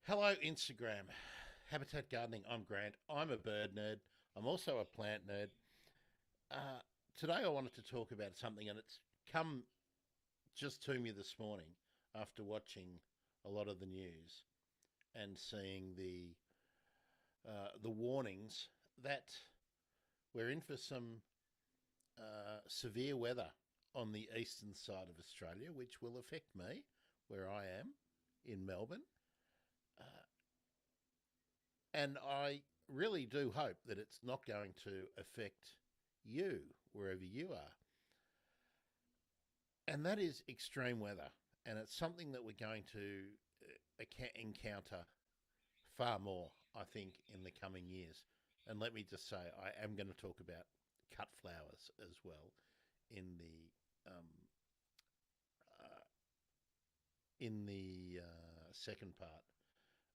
Hello, Instagram. Habitat Gardening. I'm Grant. I'm a bird nerd. I'm also a plant nerd. Uh, Today, I wanted to talk about something, and it's come just to me this morning after watching a lot of the news and seeing the warnings that we're in for some severe weather on the eastern side of Australia, which will affect me where I am in Melbourne. Uh, And I really do hope that it's not going to affect you wherever you are. And that is extreme weather. And it's something that we're going to encounter far more, I think, in the coming years. And let me just say, I am going to talk about cut flowers as well in uh, the second part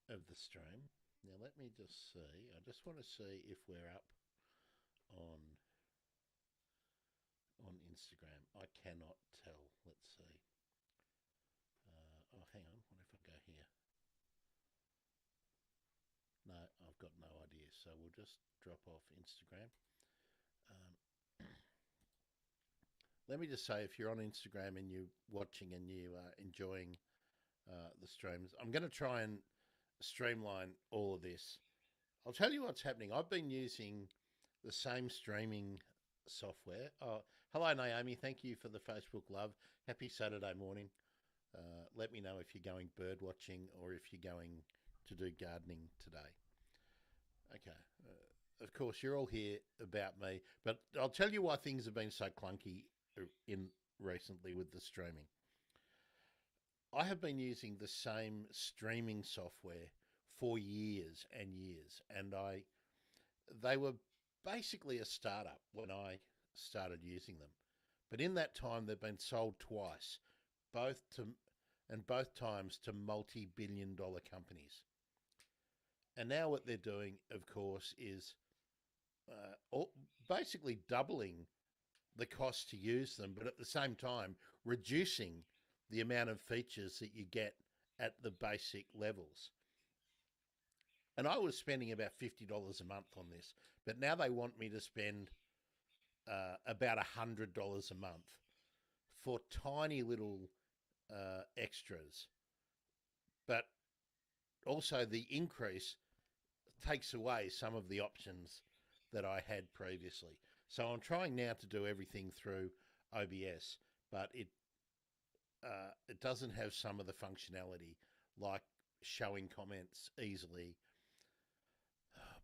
of the stream. Now, let me just see. I just want to see if we're up on on Instagram. I cannot tell. Let's see. Oh, hang on. What if I go here? No, I've got no idea. So we'll just drop off Instagram. Um, Let me just say, if you're on Instagram and you're watching and you are enjoying the streams, I'm going to try and streamline all of this. I'll tell you what's happening. I've been using the same streaming software. Oh, hello, Naomi. Thank you for the Facebook love. Happy Saturday morning. Let me know if you're going bird watching or if you're going to do gardening today. Okay. Of course, you're all here about me, but I'll tell you why things have been so clunky in recently with the streaming. I have been using the same streaming software for years and years, and I they were basically a startup when I started using them. But in that time, they've been sold twice, both to and both times to multi-billion-dollar companies. And now what they're doing, of course, is basically doubling the cost to use them, but at the same time reducing the amount of features that you get at the basic levels. And I was spending about $50 a month on this, but now they want me to spend about $100 a month for tiny little extras. But also, the increase takes away some of the options that I had previously. So I'm trying now to do everything through OBS, but it doesn't have some of the functionality like showing comments easily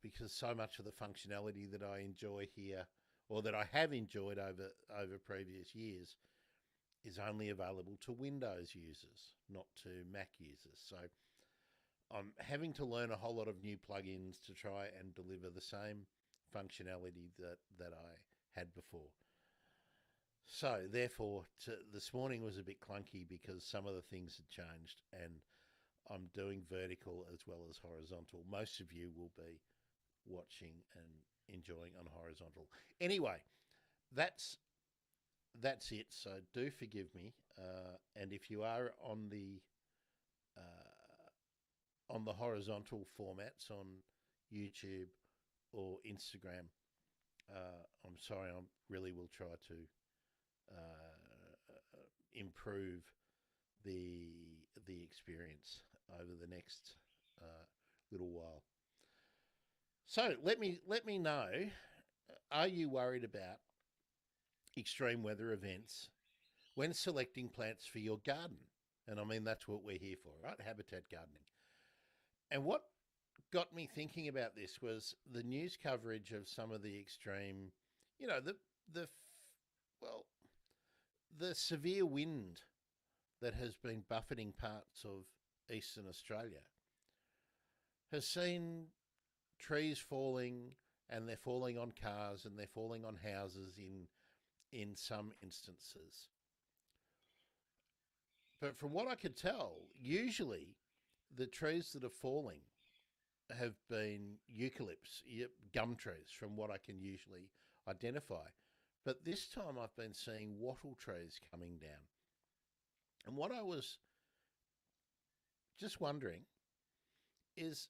because so much of the functionality that I enjoy here or that I have enjoyed over previous years is only available to Windows users, not to Mac users. So I'm having to learn a whole lot of new plugins to try and deliver the same functionality that I had before. So therefore, this morning was a bit clunky because some of the things had changed, and I'm doing vertical as well as horizontal. Most of you will be watching and enjoying on horizontal. Anyway, that's that's it. So do forgive me, and if you are on the horizontal formats on YouTube or Instagram, I'm sorry. I really will try to improve the the experience over the next uh, little while. So let me know. Are you worried about extreme weather events when selecting plants for your garden? And I mean that's what we're here for, right? Habitat gardening. And what got me thinking about this was the news coverage of some of the extreme, you know, the well, the severe wind that has been buffeting parts of eastern Australia has seen trees falling, and they're falling on cars and they're falling on houses in some instances. But from what I could tell, usually the trees that are falling have been eucalypts, gum trees, from what I can usually identify. But this time I've been seeing wattle trees coming down. And what I was just wondering is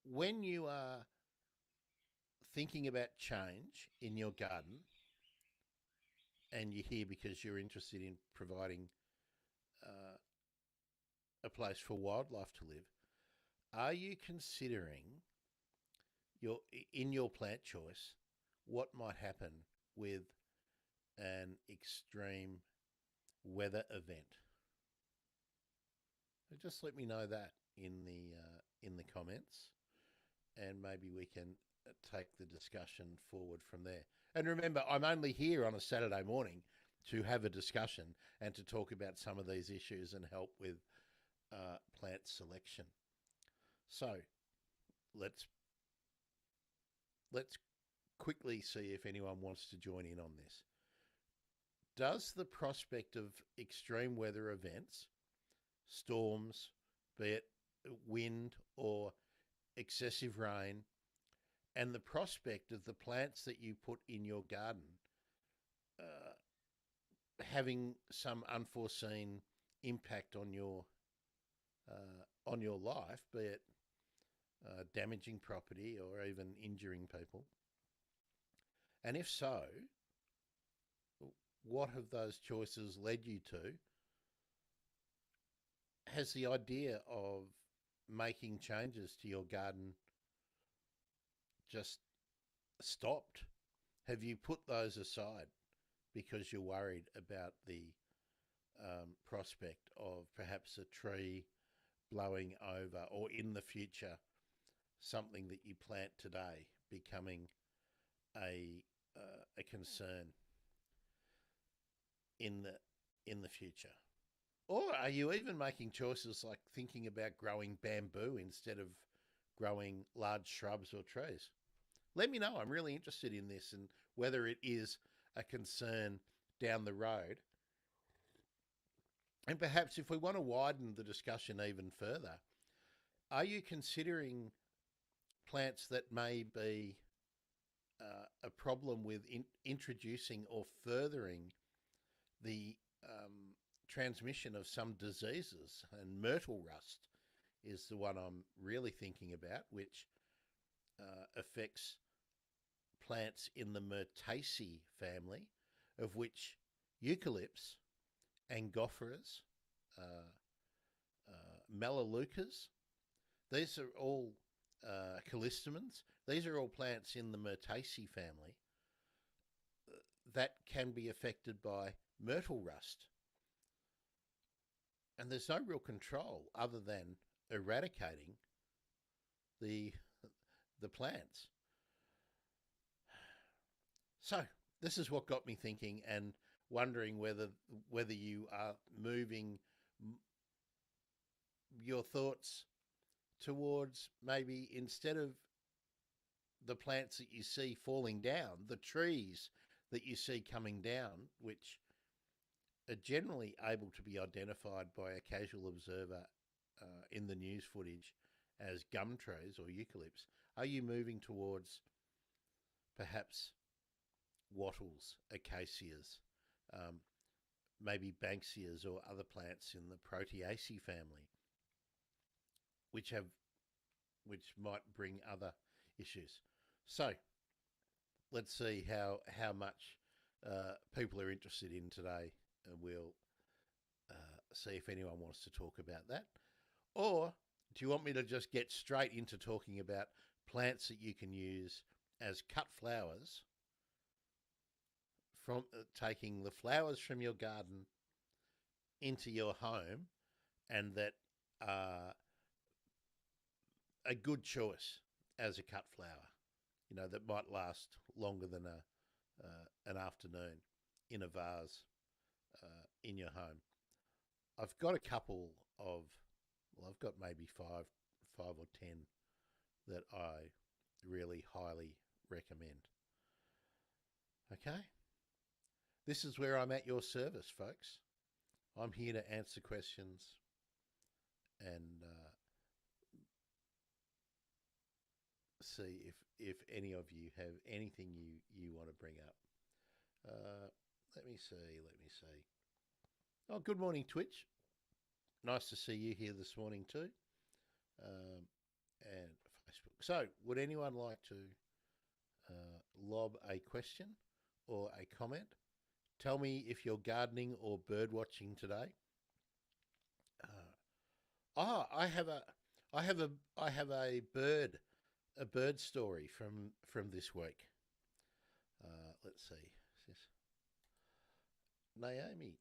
when you are thinking about change in your garden and you're here because you're interested in providing uh, a place for wildlife to live, are you considering your in your plant choice what might happen with an extreme weather event? So just let me know that in the comments, and maybe we can take the discussion forward from there. And remember, I'm only here on a Saturday morning to have a discussion and to talk about some of these issues and help with plant selection. So let's let's quickly see if anyone wants to join in on this. Does the prospect of extreme weather events, storms, be it wind or excessive rain, and the prospect of the plants that you put in your garden uh, having some unforeseen impact on your life, be it damaging property or even injuring people? And if so, what have those choices led you to? Has the idea of making changes to your garden just stopped? Have you put those aside because you're worried about the prospect of perhaps a tree blowing over, or in the future, something that you plant today becoming a concern in the future? Or are you even making choices like thinking about growing bamboo instead of growing large shrubs or trees? Let me know. I'm really interested in this and whether it is a concern down the road. And perhaps if we want to widen the discussion even further, are you considering plants that may be a problem with introducing or furthering the transmission of some diseases? And myrtle rust is the one I'm really thinking about, which affects plants in the Myrtaceae family, of which eucalypts, angophoras, uh, melaleucas, these are all callistemons. These are all plants in the Myrtaceae family that can be affected by myrtle rust. And there's no real control other than eradicating the plants. So this is what got me thinking and wondering whether you are moving your thoughts towards maybe, instead of the plants that you see falling down, the trees that you see coming down, which are generally able to be identified by a casual observer in the news footage as gum trees or eucalypts, are you moving towards perhaps wattles, acacias, maybe banksias or other plants in the Proteaceae family, which might bring other issues? So let's see how much people are interested in today, and we'll see if anyone wants to talk about that. Or do you want me to just get straight into talking about plants that you can use as cut flowers, from taking the flowers from your garden into your home, and that are a good choice as a cut flower, that might last longer than an afternoon in a vase in your home? I've got a couple of, well, I've got maybe five or 10 that I really highly recommend. Okay? This is where I'm at your service, folks. I'm here to answer questions and see if any of you have anything you want to bring up. Let me see. Oh, good morning, Twitch. Nice to see you here this morning too. So, would anyone like to lob a question or a comment? Tell me if you're gardening or bird watching today. I have a, I have a, I have a bird story from this week. Let's see, Naomi.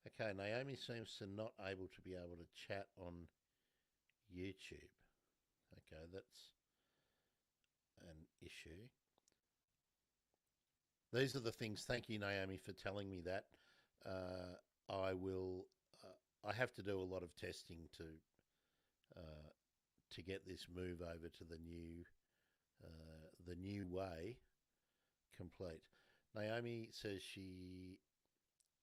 Okay, Naomi seems to not be able to chat on YouTube. Okay, that's an issue. These are the things. Thank you, Naomi, for telling me that. I will. I have to do a lot of testing to get this move over to the new way complete. Naomi says she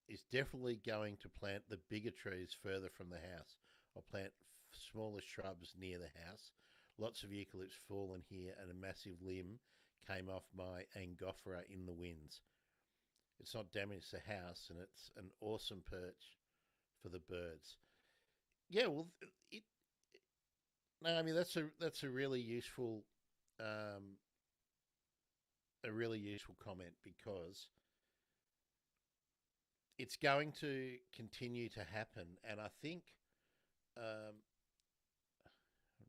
is definitely going to plant the bigger trees further from the house. I'll plant smaller shrubs near the house. Lots of eucalypts fallen here, and a massive limb came off my angophora in the winds. It's not damaged the house, and it's an awesome perch for the birds. Yeah, well, it. No, I mean that's um, a really useful comment because it's going to continue to happen, and I think I'm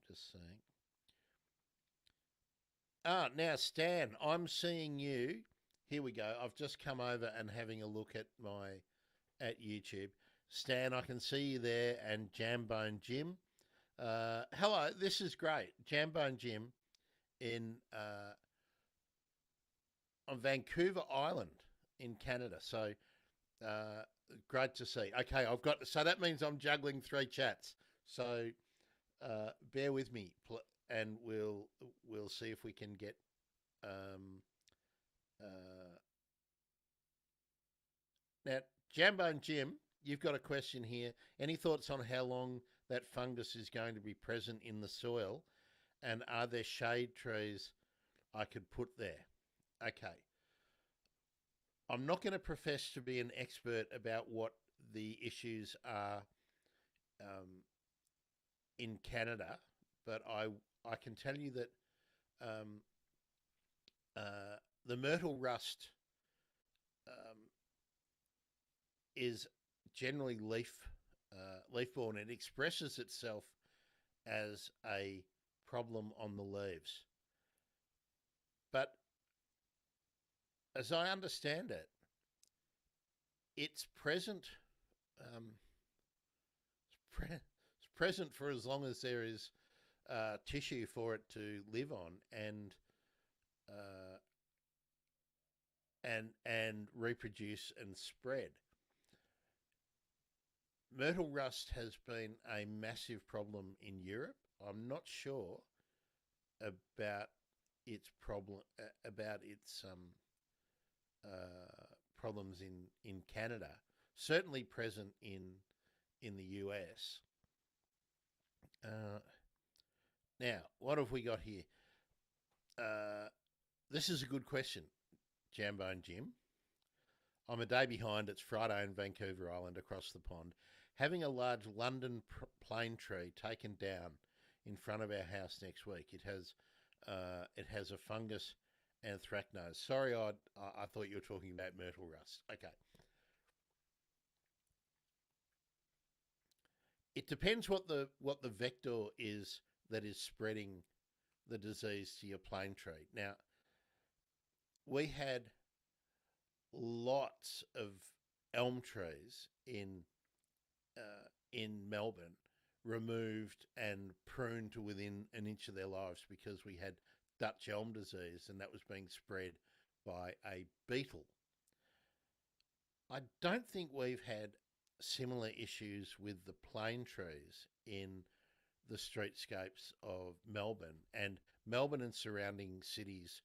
just saying. Now Stan, I'm seeing you. Here we go. I've just come over and having a look at YouTube. Stan, I can see you there, and Jambone Jim. Hello, this is great. Jambone Jim in on Vancouver Island in Canada. So uh, great to see. Okay, so that means I'm juggling three chats. So bear with me, and we'll see if we can get. Um, uh, Now, Jambone Jim, you've got a question here. Any thoughts on how long that fungus is going to be present in the soil? And are there shade trees I could put there? Okay. I'm not going to profess to be an expert about what the issues are um, in Canada, but I can tell you that um, the myrtle rust um, is generally leaf borne. It expresses itself as a problem on the leaves, but as I understand it, it's present. Um, it's present for as long as there is tissue for it to live on uh, and reproduce and spread. Myrtle rust has been a massive problem in Europe. I'm not sure about its problems in Canada. Certainly present in the US. Now, what have we got here? This is a good question, Jambone Jim. I'm a day behind. It's Friday in Vancouver Island across the pond. Having a large London plane tree taken down in front of our house next week. It has a fungus anthracnose. Sorry, I thought you were talking about myrtle rust. Okay. It depends what the vector is that is spreading the disease to your plane tree. Now, we had lots of elm trees in Melbourne removed and pruned to within an inch of their lives because we had Dutch elm disease, and that was being spread by a beetle. I don't think we've had similar issues with the plane trees in the streetscapes of Melbourne, and Melbourne and surrounding cities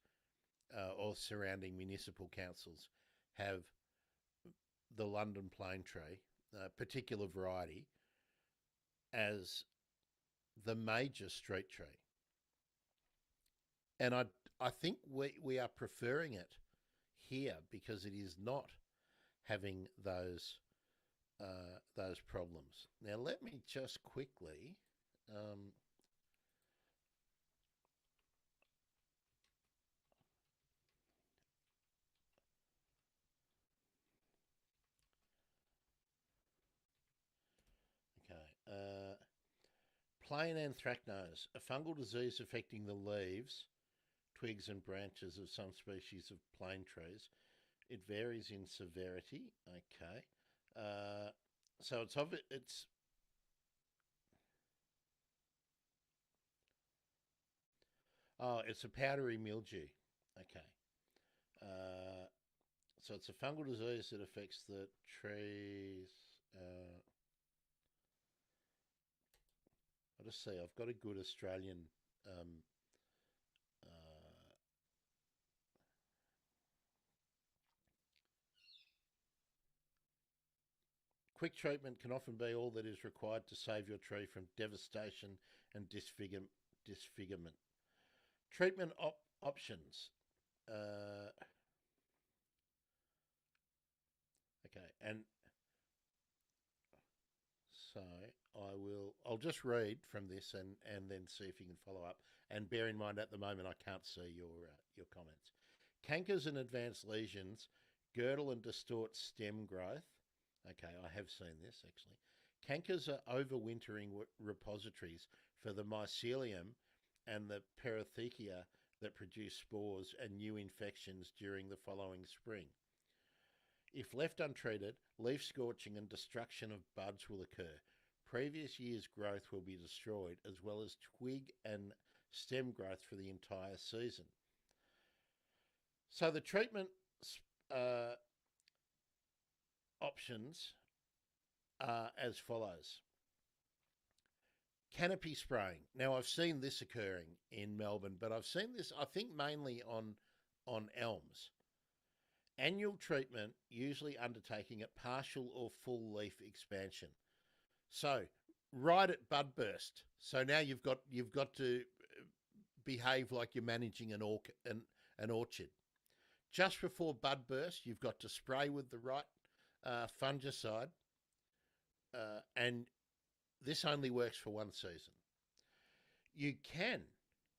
or surrounding municipal councils have the London plane tree, a particular variety, as the major street tree. And I think we are preferring it here because it is not having those problems. Now let me just quickly plain anthracnose, a fungal disease affecting the leaves, twigs, and branches of some species of plane trees. It varies in severity. Okay, so it's a powdery mildew. Okay, uh, so it's a fungal disease that affects the trees. Uh, I'll just see. I've got a good Australian um, uh, quick treatment can often be all that is required to save your tree from devastation and disfigurement. Treatment options. Uh, okay, and so I'll just read from this and then see if you can follow up. And bear in mind, at the moment, I can't see your comments. Cankers and advanced lesions girdle and distort stem growth. Okay, I have seen this actually. Cankers are overwintering repositories for the mycelium and the perithecia that produce spores and new infections during the following spring. If left untreated, leaf scorching and destruction of buds will occur. Previous year's growth will be destroyed, as well as twig and stem growth for the entire season. So the treatment uh, options are as follows. Canopy spraying. Now, I've seen this occurring in Melbourne, but I've seen this, I think, mainly on elms. Annual treatment, usually undertaking at partial or full leaf expansion. So, right at bud burst. So now you've got to behave like you're managing an orchard. Just before bud burst, you've got to spray with the right fungicide, and this only works for one season. You can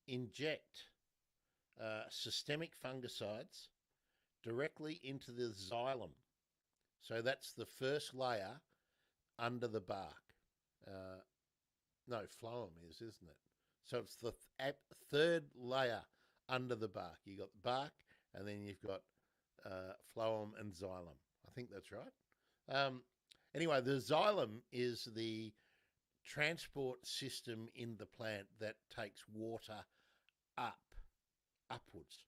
inject systemic fungicides directly into the xylem. So that's the first layer under the bark. No, phloem isn't it? So it's the third layer under the bark. You've got the bark, and then you've got phloem and xylem. I think that's right. Anyway, the xylem is the transport system in the plant that takes water upwards.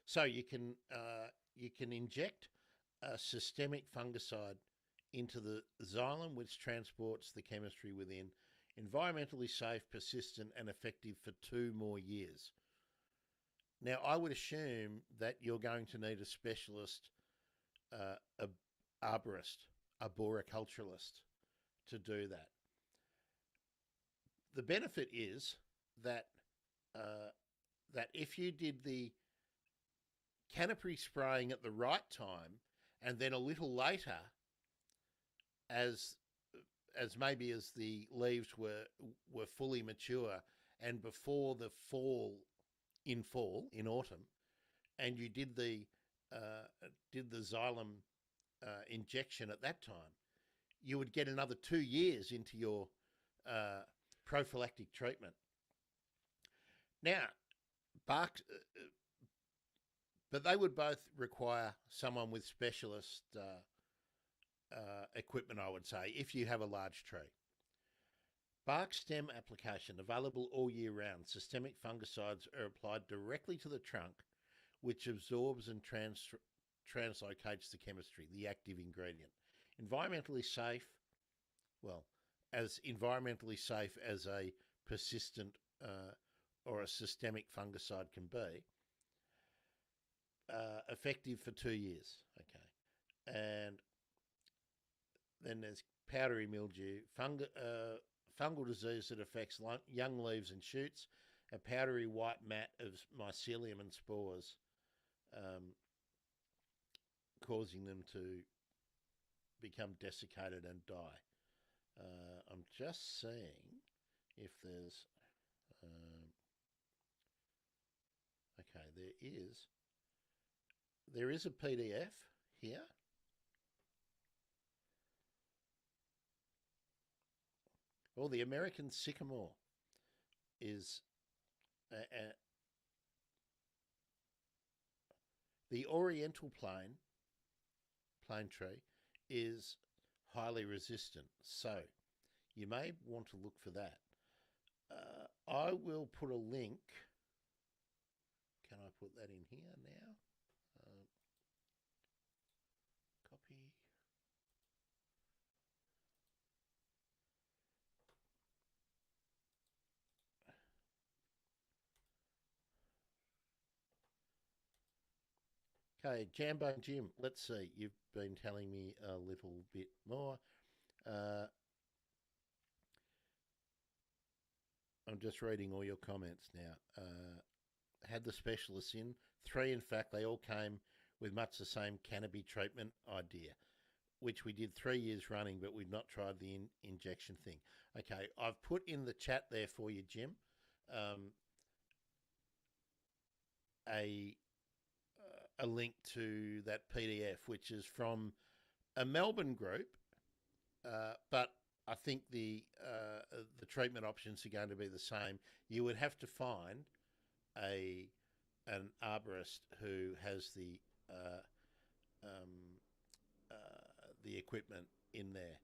So you can inject a systemic fungicide into the xylem, which transports the chemistry within. Environmentally safe, persistent, and effective for 2 more years. Now, I would assume that you're going to need a specialist arborist, arboriculturalist, to do that. The benefit is that that if you did the canopy spraying at the right time, and then a little later, as maybe as the leaves were fully mature, and before the in autumn, and you did the xylem injection at that time, you would get another 2 years into your prophylactic treatment. Now, bark, but they would both require someone with specialist equipment, I would say, if you have a large tree. Bark stem application, available all year round. Systemic fungicides are applied directly to the trunk, which absorbs and translocates the chemistry, the active ingredient. Environmentally safe, well, as environmentally safe as a persistent or a systemic fungicide can be. Effective for 2 years. Okay. And then there's powdery mildew, fungal disease that affects young leaves and shoots, a powdery white mat of mycelium and spores, causing them to become desiccated and die. I'm just seeing if there's... okay, there is a PDF here. Well, the American sycamore is the Oriental plane tree is highly resistant. So you may want to look for that. I will put a link. Can I put that in here now? Uh, Copy. Okay, Jambo and Jim, let's see. You've been telling me a little bit more. Uh, I'm just reading all your comments now. Had the specialists in. Three, in fact, they all came with much the same cannabis treatment idea, which we did 3 years running, but we'd not tried the injection thing. Okay, I've put in the chat there for you, Jim, um, a a link to that PDF, which is from a Melbourne group, but I think the treatment options are going to be the same. You would have to find a an arborist who has um, the equipment in there.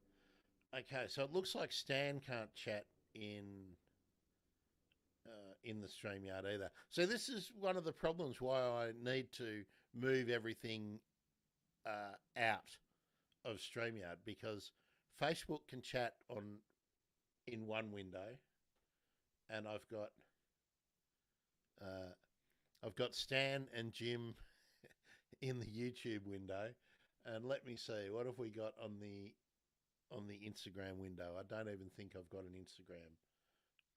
Okay, so it looks like Stan can't chat in the StreamYard either. So this is one of the problems why I need to move everything out of StreamYard, because Facebook can chat on in one window, and uh, I've got Stan and Jim in the YouTube window, and let me see what have we got on the Instagram window. I don't even think I've got an Instagram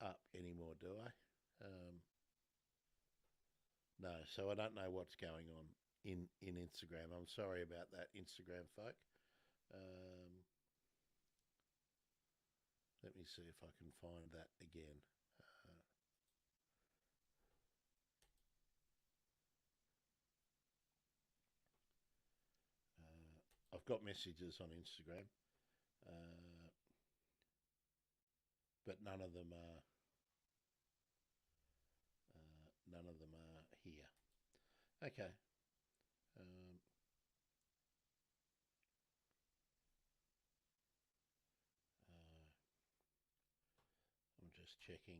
up anymore, do I? No, so I don't know what's going on in Instagram. I'm sorry about that, Instagram folk. Um, Let me see if I can find that again. I've got messages on Instagram, uh, but none of them are here. Okay. Um, uh, I'm just checking.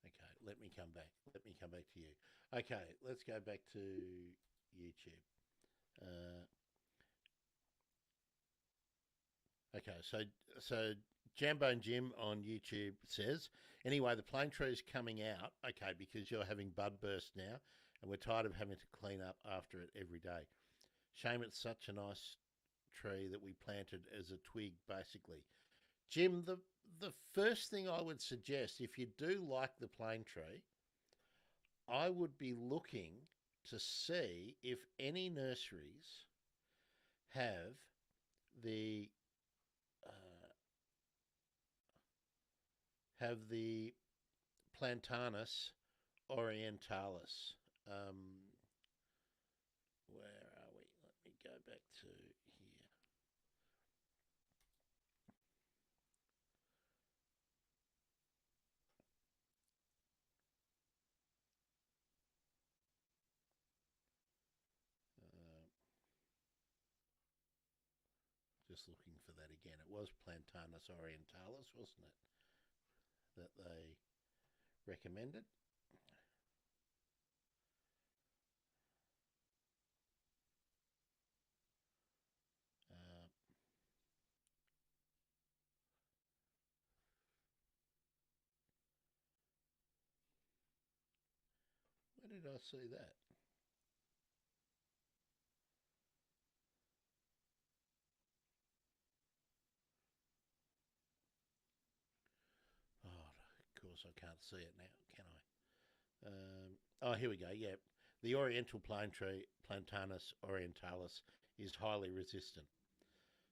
Okay, let me come back. Let me come back to you. Okay, let's go back to YouTube. Uh, okay, so Jambo and Jim on YouTube says, anyway, the plane tree is coming out. Okay, because you're having bud burst now, and we're tired of having to clean up after it every day. Shame it's such a nice tree that we planted as a twig, basically. Jim, the first thing I would suggest, if you do like the plane tree, I would be looking to see if any nurseries have the uh, Plantanus orientalis. Where are we? Let me go back to here. Uh, just looking for that again. It was Plantanus orientalis, wasn't it? That they recommended. Uh, where did I see that? Oh, of course I can't see it now, can I? Oh, here we go. Yeah, the Oriental plane tree, Plantanus orientalis, is highly resistant.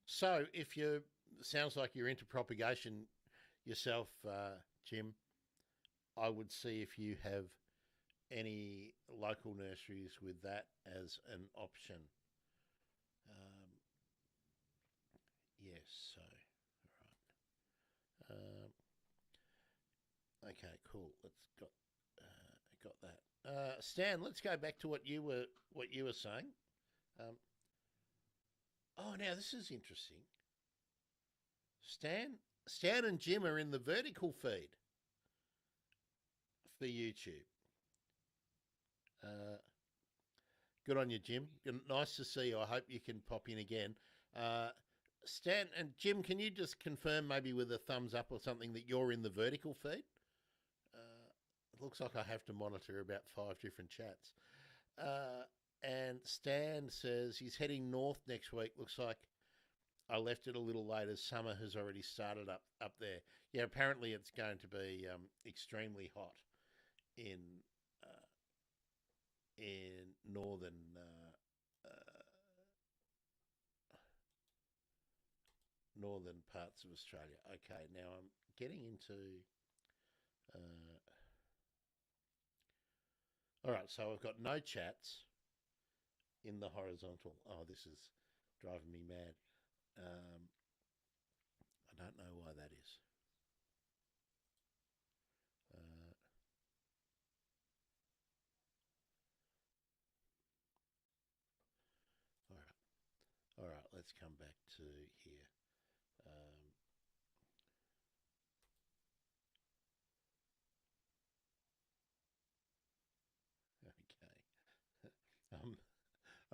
So, if you sounds like you're into propagation yourself, Jim, I would see if you have any local nurseries with that as an option. so right. Okay, cool. Let's got that. Stan, let's go back to what you were saying. Um, oh, now this is interesting. Stan, Stan and Jim are in the vertical feed for YouTube. Uh, Good on you, Jim. Nice to see you. I hope you can pop in again. Uh, Stan and Jim, can you just confirm, maybe with a thumbs up or something, that you're in the vertical feed? It looks like I have to monitor about 5 different chats. And Stan says he's heading north next week. Looks like I left it a little late as summer has already started up there. Yeah, apparently it's going to be extremely hot in uh, in northern parts of Australia. Okay, now I'm getting into. Uh, all right, so I've got no chats in the horizontal. Oh, this is driving me mad. Um, I don't know why that is. Uh, all right, all right. Let's come back to here. Um, okay.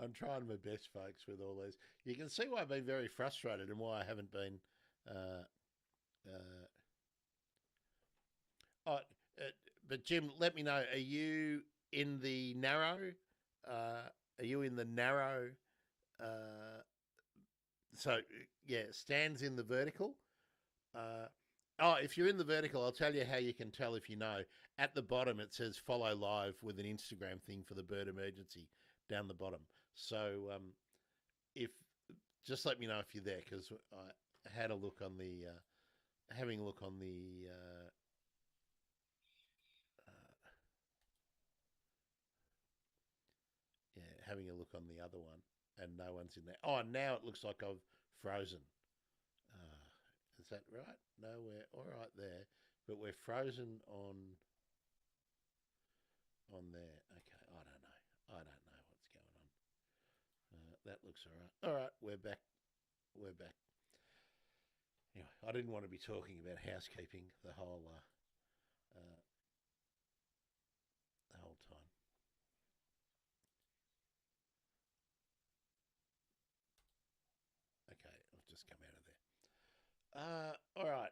I'm trying my best, folks, with all these. You can see why I've been very frustrated and why I haven't been. Uh, uh, oh, but Jim, let me know. Are you in the narrow? Are you in the narrow? Uh, so yeah, stands in the vertical. Uh, oh, if you're in the vertical, I'll tell you how you can tell if you know. At the bottom, it says follow live with an Instagram thing for the bird emergency down the bottom. So if just let me know if you're there, because I had a look on the having a look on the uh, yeah, having a look on the other one, and no one's in there. Oh, now it looks like I've frozen. Uh, is that right? No, we're all right there, but we're frozen on there. Okay, I don't know. I don't know what's going on. That looks all right. All right, we're back. We're back. Anyway, I didn't want to be talking about housekeeping uh, the whole time. Okay, I've just come out of there. All right.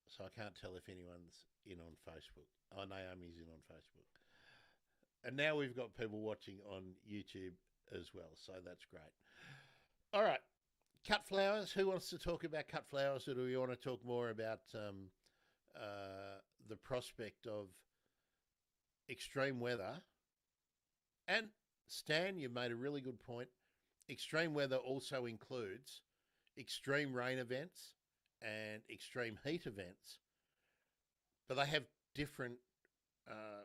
So I can't tell if anyone's in on Facebook. Oh, Naomi's in on Facebook. And now we've got people watching on YouTube as well. So that's great. All right. Cut flowers. Who wants to talk about cut flowers, or do we want to talk more about the prospect of extreme weather? And Stan, you made a really good point. Extreme weather also includes extreme rain events and extreme heat events, but they have different uh,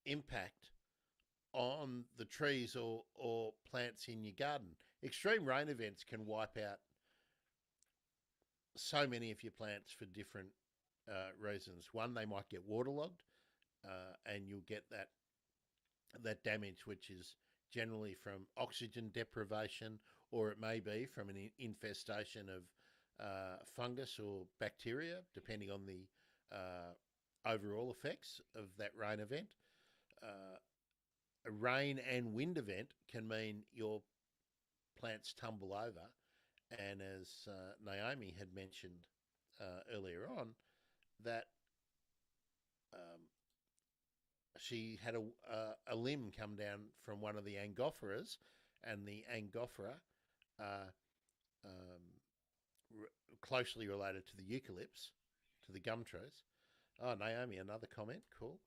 impact on the trees or plants in your garden. Extreme rain events can wipe out so many of your plants for different reasons. One, they might get waterlogged, and you'll get that damage, which is generally from oxygen deprivation, or it may be from an infestation of fungus or bacteria, depending on the overall effects of that rain event. A rain and wind event can mean your plants tumble over, and as Naomi had mentioned earlier on, that um, she had a limb come down from one of the angophoras, and the angophora are closely related to the eucalypts, to the gum trees. Oh, Naomi, another comment. Cool.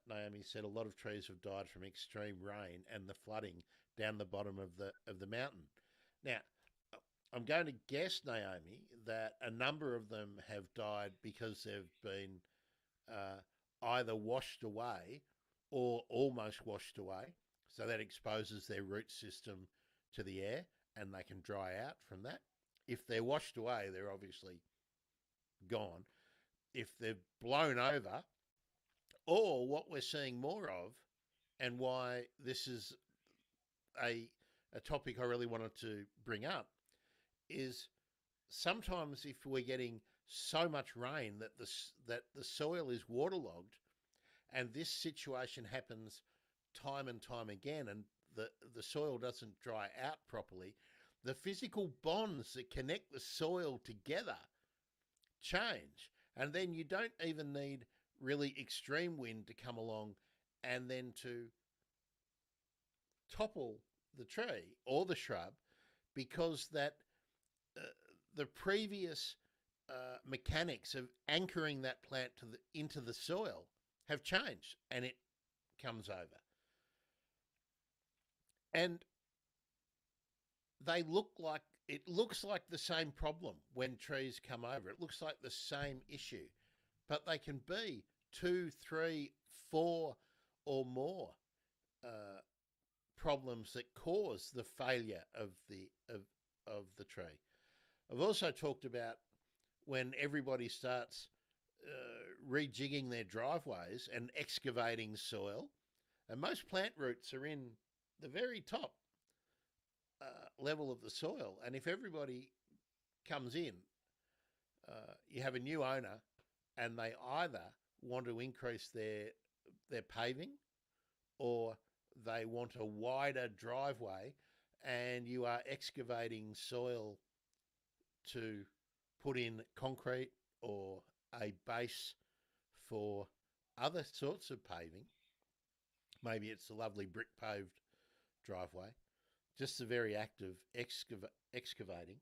Naomi said a lot of trees have died from extreme rain and the flooding down the bottom of the mountain. Now, I'm going to guess, Naomi, that a number of them have died because they've been either washed away or almost washed away. So that exposes their root system to the air and they can dry out from that. If they're washed away, they're obviously gone. If they're blown over, or what we're seeing more of, and why this is a, a topic I really wanted to bring up, is sometimes if we're getting so much rain that the soil is waterlogged, and this situation happens time and time again, and the soil doesn't dry out properly, the physical bonds that connect the soil together change. And then you don't even need really extreme wind to come along and then to topple the tree or the shrub, because that uh, the previous mechanics of anchoring that plant into the soil have changed and it comes over. And they it looks like the same problem when trees come over. It looks like the same issue, but they can be two, three, four, or more uh, problems that cause the failure of the tree. I've also talked about when everybody starts rejigging their driveways and excavating soil, and most plant roots are in the very top level of the soil. And if everybody comes in, you have a new owner, and they either want to increase their paving, or they want a wider driveway, and you are excavating soil to put in concrete or a base for other sorts of paving. Maybe it's a lovely brick paved driveway. Just the very act of excavating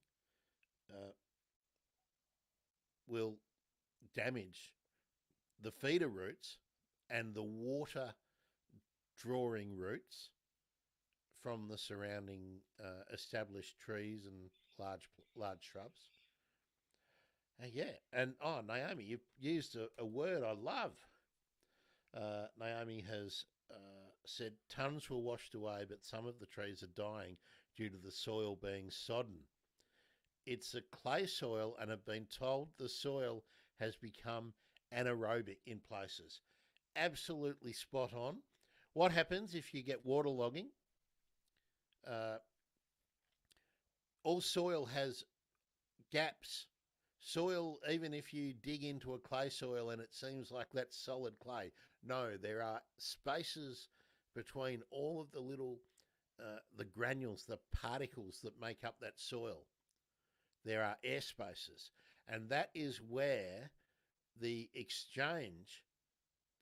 will damage the feeder roots and the water drawing roots from the surrounding established trees and large shrubs. Yeah, and Naomi, you've used a word I love. Naomi has said tons were washed away, but some of the trees are dying due to the soil being sodden. It's a clay soil, and have been told the soil has become anaerobic in places. Absolutely spot on. What happens if you get waterlogging? Uh, all soil has gaps. Soil, even if you dig into a clay soil and it seems like that's solid clay, no, there are spaces between all of the little, the granules, the particles that make up that soil. There are air spaces. And that is where the exchange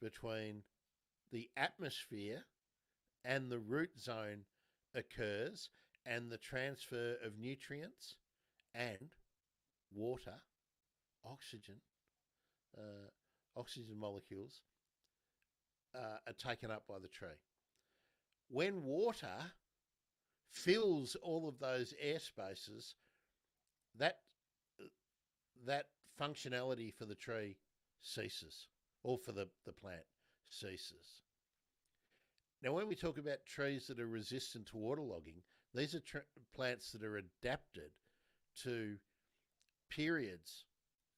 between the atmosphere and the root zone occurs, and the transfer of nutrients and water, oxygen, oxygen molecules are taken up by the tree. When water fills all of those air spaces, that that functionality for the tree ceases, or for the plant ceases. Now, when we talk about trees that are resistant to waterlogging, these are plants that are adapted to periods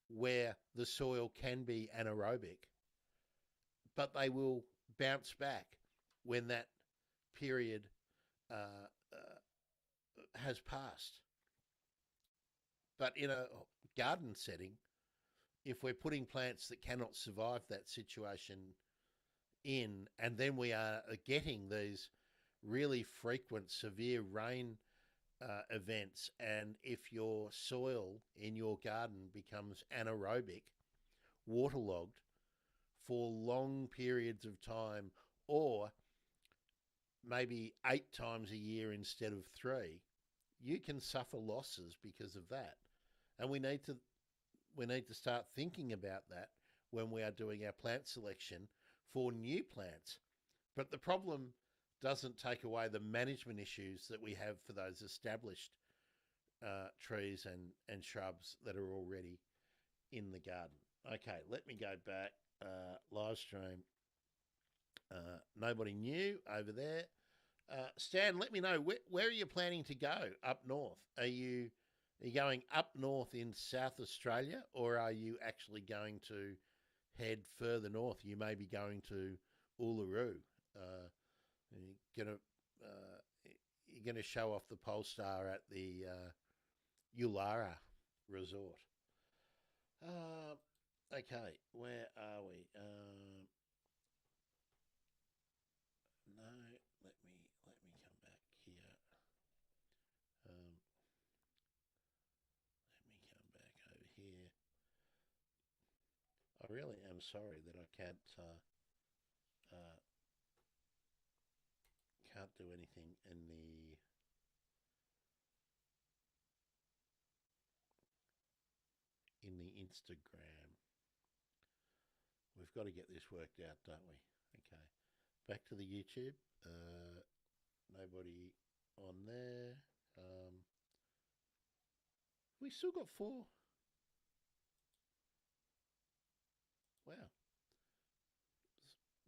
where the soil can be anaerobic, but they will bounce back when that period has passed. But in a garden setting, if we're putting plants that cannot survive that situation in, and then we are getting these really frequent severe rain events, and if your soil in your garden becomes anaerobic, waterlogged for long periods of time, or maybe 8 times a year instead of 3, you can suffer losses because of that. And we need to start thinking about that when we are doing our plant selection for new plants. But the problem doesn't take away the management issues that we have for those established trees and shrubs that are already in the garden. Okay, let me go back. Live stream. Nobody new over there. Stan, let me know where are you planning to go up north? Are you going up north in South Australia, or are you actually going to head further north? You may be going to Uluru. You're gonna you're gonna show off the pole star at the Ulara Resort. Uh, okay, where are we? No, let me come back here. Um, Let me come back over here. I really am sorry that I uh, can't do anything in the Instagram. We've got to get this worked out, don't we? Okay, back to the YouTube. Uh, Nobody on there. Um, we still got four. Wow,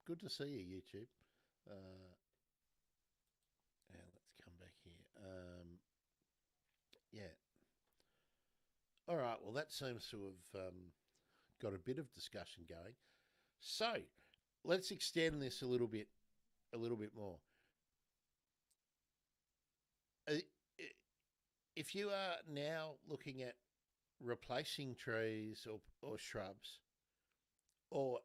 good to see you, YouTube. Uh, yeah, let's come back here. Yeah. All right. Well, that seems to have got a bit of discussion going. So let's extend this a little bit more. Uh, If you are now looking at replacing trees or shrubs, or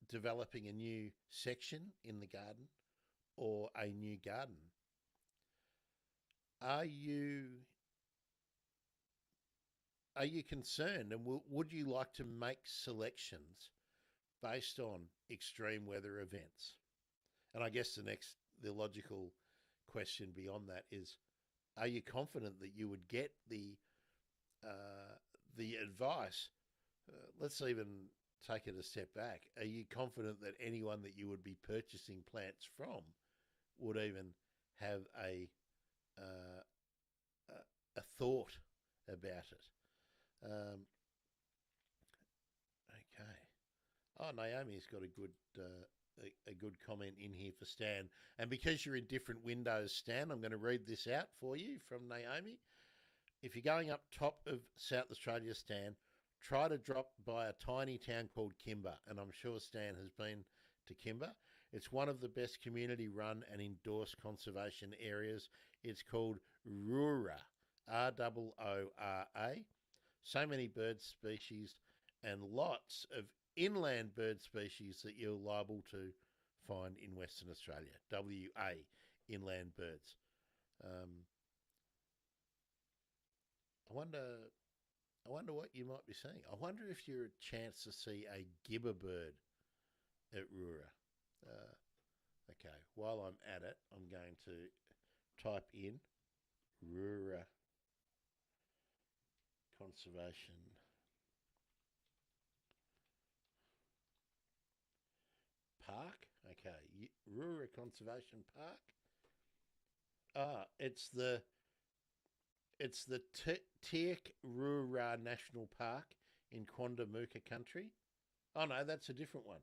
developing a new section in the garden or a new garden, are you are you concerned, and would you like to make selections based on extreme weather events? And I guess the logical question beyond that is, are you confident that you would get the advice? Let's even take it a step back. Are you confident that anyone that you would be purchasing plants from would even have uh, a thought about it? Okay. Oh, Naomi's got a good comment in here for Stan. And because you're in different windows, Stan, I'm going to read this out for you from Naomi. If you're going up top of South Australia, Stan, try to drop by a tiny town called Kimber. And I'm sure Stan has been to Kimber. It's one of the best community run and endorsed conservation areas. It's called Roora, Rroora. So many bird species and lots of inland bird species that you're liable to find in Western Australia. WA, inland birds. Um, I wonder. I wonder what you might be seeing. I wonder if you're a chance to see a gibber bird at Roora. Uh, okay, while I'm at it, I'm going to type in Roora Conservation Park. Okay, Roora Conservation Park. It's the Teak Roora National Park in Quandamooka country. Oh no, that's a different one.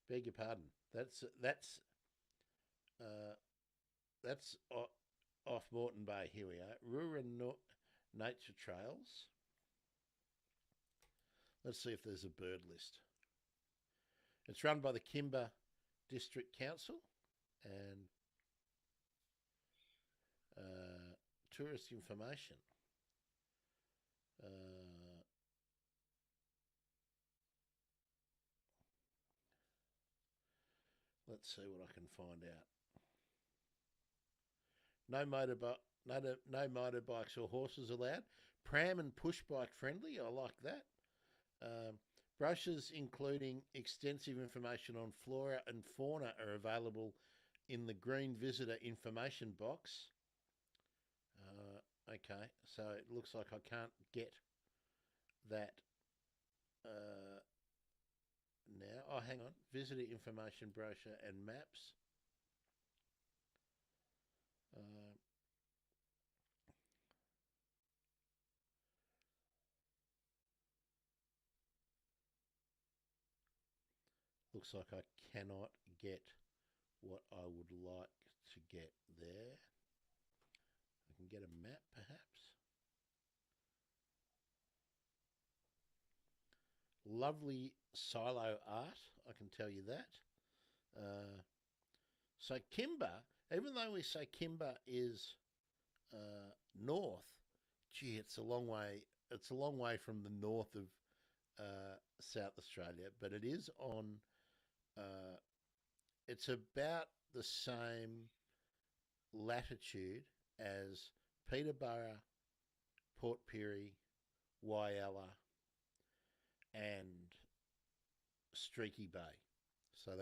Beg your pardon. Uh, that's off Moreton Bay. Here we are. Roora Nature Trails. Let's see if there's a bird list. It's run by the Kimber District Council and tourist information. Uh, let's see what I can find out. No motorbikes or horses allowed. Pram and push bike friendly. I like that. Brochures including extensive information on flora and fauna are available in the green visitor information box. Okay, so it looks like I can't get that now. Oh, hang on. Visitor information brochure and maps. Uh, Looks like I cannot get what I would like to get there. I can get a map, perhaps. Lovely silo art, I can tell you that. So Kimber, even though we say Kimber is north, gee, it's a long way. It's a long way from the north of South Australia, but it is on. Uh, it's about the same latitude as Peterborough, Port Pirie, Wyalla, and Streaky Bay. So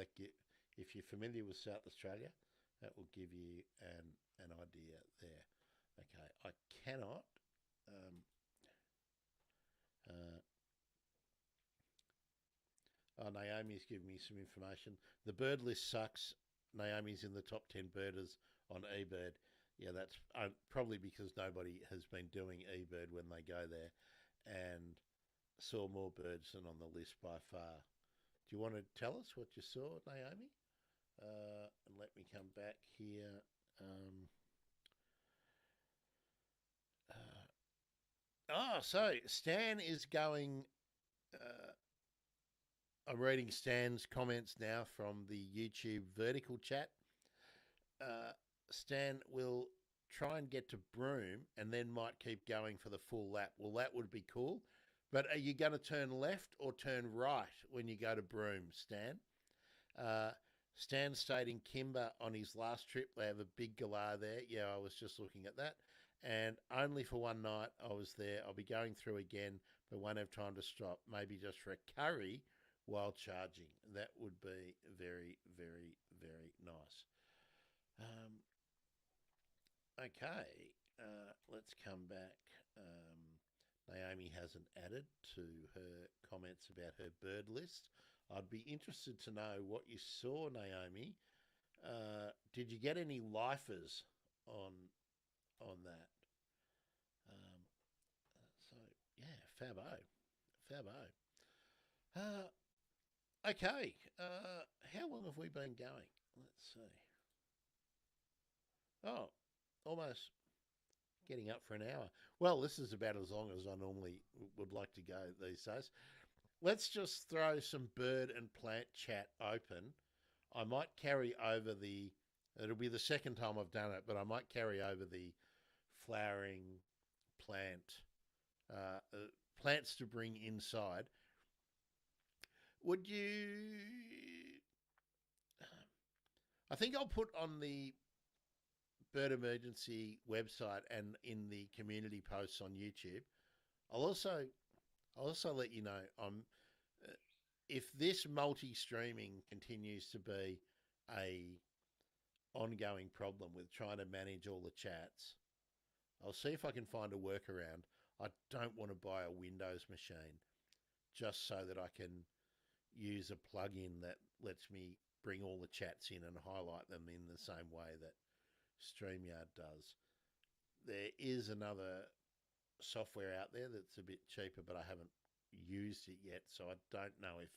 if you're familiar with South Australia, that will give you an idea there. Okay, I cannot. Um, uh, Naomi's giving me some information. The bird list sucks. Naomi's in the top 10 birders on eBird. Yeah, that's probably because nobody has been doing eBird when they go there and saw more birds than on the list by far. Do you want to tell us what you saw, Naomi? And let me come back here. So Stan is going. I'm reading Stan's comments now from the YouTube vertical chat. Stan will try and get to Broome and then might keep going for the full lap. Well, that would be cool. But are you going to turn left or turn right when you go to Broome, Stan? Stan stayed in Kimber on his last trip. They have a big galah there. Yeah, I was just looking at that. And only for one night I was there. I'll be going through again, but won't have time to stop. Maybe just for a curry while charging. That would be very, very, very nice. Okay, let's come back. Naomi hasn't added to her comments about her bird list. I'd be interested to know what you saw, Naomi. Did you get any lifers on that? So yeah, Fabo. Okay. How long have we been going? Let's see. Oh, almost getting up for an hour. Well, this is about as long as I normally would like to go these days. Let's just throw some bird and plant chat open. I might carry over it'll be the second time I've done it, but I might carry over the flowering plants to bring inside. Would you? I think I'll put on the Bird Emergency website and in the community posts on YouTube. I'll also let you know if this multi-streaming continues to be a ongoing problem with trying to manage all the chats. I'll see if I can find a workaround. I don't want to buy a Windows machine just so that I can use a plugin that lets me bring all the chats in and highlight them in the same way that StreamYard does. There is another software out there that's a bit cheaper, but I haven't used it yet, so I don't know if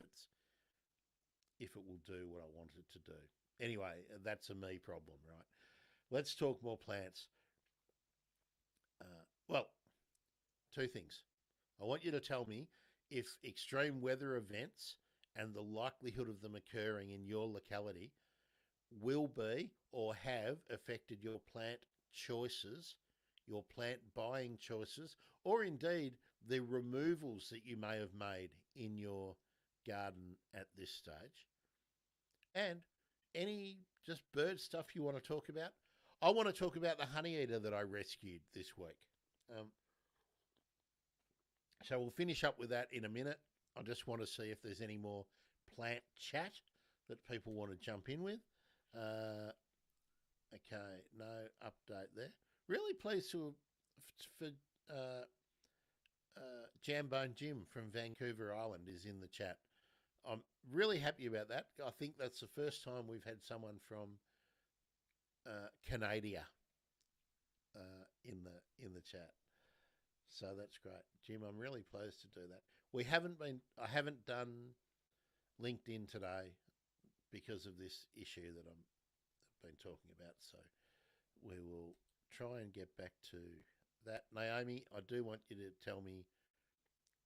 it will do what I want it to do. Anyway, that's a me problem, right? Let's talk more plants. Well, two things. I want you to tell me if extreme weather events and the likelihood of them occurring in your locality will be or have affected your plant choices, your plant buying choices, or indeed the removals that you may have made in your garden at this stage. And any just bird stuff you want to talk about. I want to talk about the honey eater that I rescued this week. So we'll finish up with that in a minute. I just want to see if there's any more plant chat that people want to jump in with. Okay, no update there. Really pleased for Jambone Jim from Vancouver Island is in the chat. I'm really happy about that. I think that's the first time we've had someone from Canada in the chat. So that's great, Jim. I'm really pleased to do that. I haven't done LinkedIn today because of this issue that I've been talking about. So we will try and get back to that. Naomi, I do want you to tell me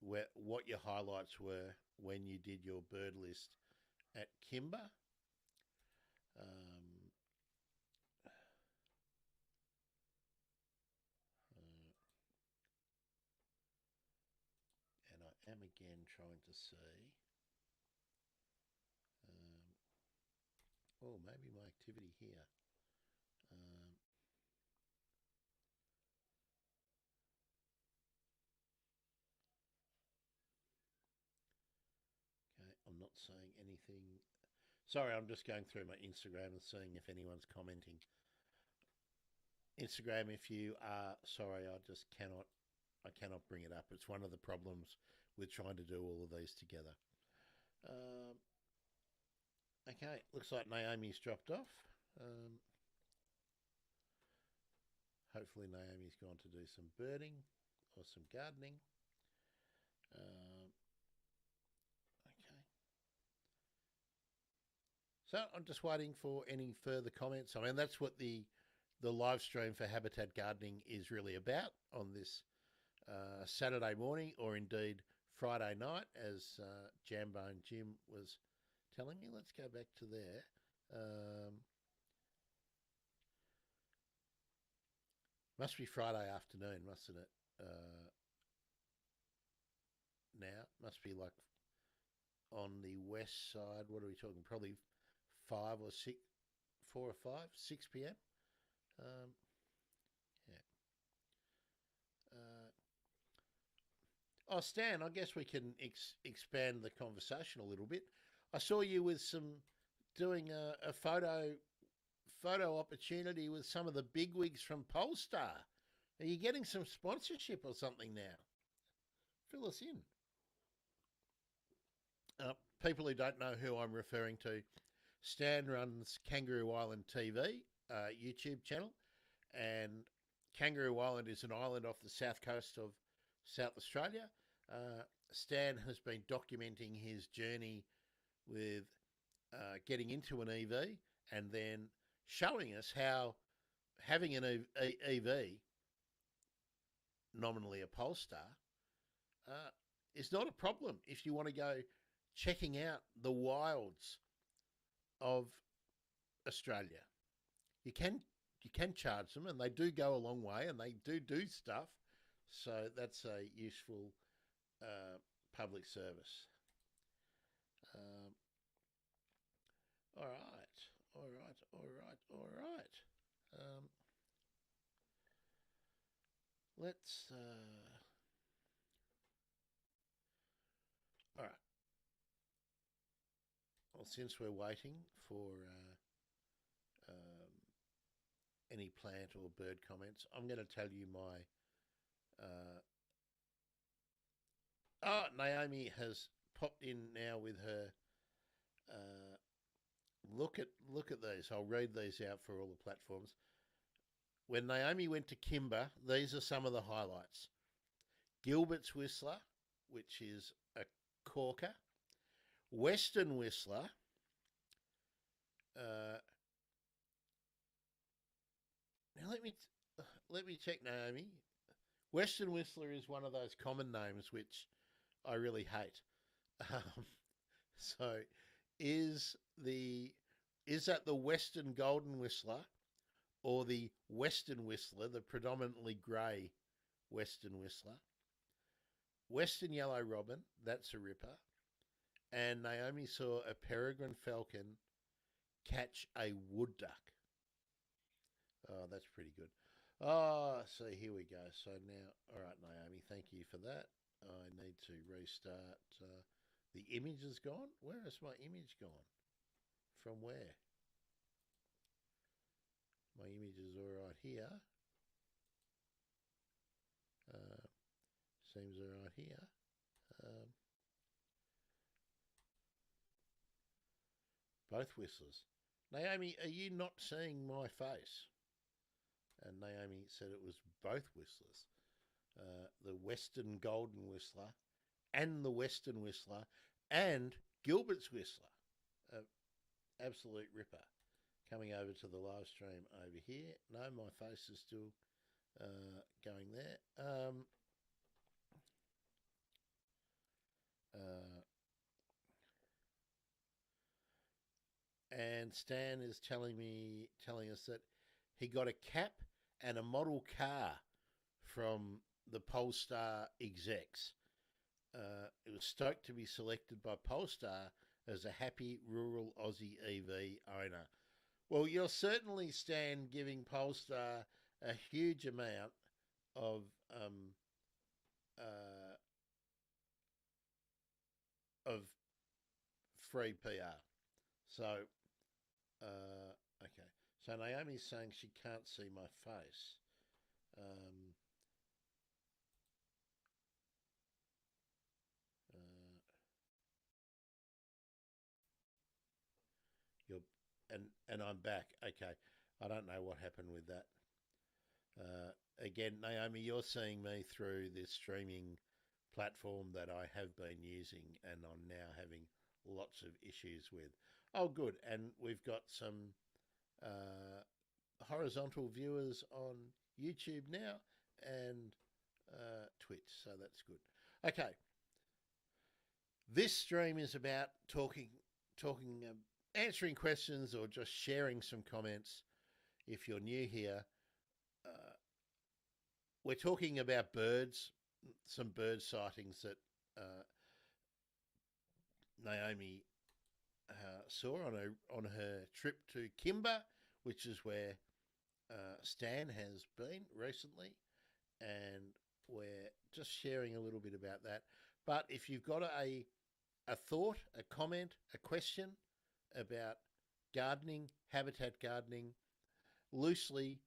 what your highlights were when you did your bird list at Kimber. Um, and I am again trying to see. Um, oh, maybe my activity here. Um, okay, I'm not saying anything. Sorry, I'm just going through my Instagram and seeing if anyone's commenting. Instagram, if you are sorry, I cannot bring it up. It's one of the problems with trying to do all of these together. Um, okay, looks like Naomi's dropped off. Um, Hopefully Naomi's gone to do some birding or some gardening. Okay. So I'm just waiting for any further comments. I mean, that's what the live stream for Habitat Gardening is really about on this Saturday morning, or indeed Friday night, as Jambone Jim was telling me. Let's go back to there. Must be Friday afternoon, mustn't it? Now must be like on the west side. What are we talking? Probably 5 or 6, 4 or 5, 6 p.m. Um, yeah. Oh, Stan, I guess we can expand the conversation a little bit. I saw you with some doing a photo opportunity with some of the bigwigs from Polestar. Are you getting some sponsorship or something now? Fill us in. People who don't know who I'm referring to, Stan runs Kangaroo Island TV YouTube channel, and Kangaroo Island is an island off the south coast of South Australia. Stan has been documenting his journey with getting into an EV and then showing us how having an EV, nominally a Polestar, is not a problem if you want to go checking out the wilds of Australia. You can charge them, and they do go a long way, and they do stuff. So that's a useful public service. Um, all right, all right, all right, all right. Let's. All right. Well, since we're waiting for any plant or bird comments, I'm going to tell you my. Naomi has popped in now with her. Uh, look at these. I'll read these out for all the platforms. When Naomi went to Kimber, these are some of the highlights. Gilbert's Whistler, which is a corker. Western Whistler. Uh, now let me check, Naomi. Western Whistler is one of those common names which I really hate. Um, so, is that the Western Golden Whistler or the Western Whistler, the predominantly grey Western Whistler? Western Yellow Robin, that's a ripper. And Naomi saw a peregrine falcon catch a wood duck. Oh, that's pretty good. Oh, so here we go. So now, all right, Naomi, thank you for that. I need to restart. The image is gone. Where is my image gone? From where? My image is all right here. Uh, Seems all right here. Um, both whistlers. Naomi, are you not seeing my face? And Naomi said it was both whistlers. The Western Golden Whistler and the Western Whistler and Gilbert's Whistler. Absolute ripper. Coming over to the live stream over here. No, my face is still going there. Uh, and Stan is telling us that he got a cap and a model car from the Polestar execs. It was stoked to be selected by Polestar as a happy rural Aussie EV owner. Well, you're certainly, Stan, giving Polestar a huge amount of uh, of free PR. So, okay. So Naomi's saying she can't see my face. Um, uh, you're and I'm back. Okay. I don't know what happened with that. Again, Naomi, you're seeing me through this streaming platform that I have been using, and I'm now having lots of issues with. Oh, good. And we've got some uh, horizontal viewers on YouTube now and Twitch, so that's good. Okay, this stream is about talking, answering questions or just sharing some comments. If you're new here, uh, we're talking about birds, some bird sightings that Naomi saw on her trip to Kimber, which is where Stan has been recently, and we're just sharing a little bit about that. But if you've got a thought, a comment, a question about gardening, habitat gardening, loosely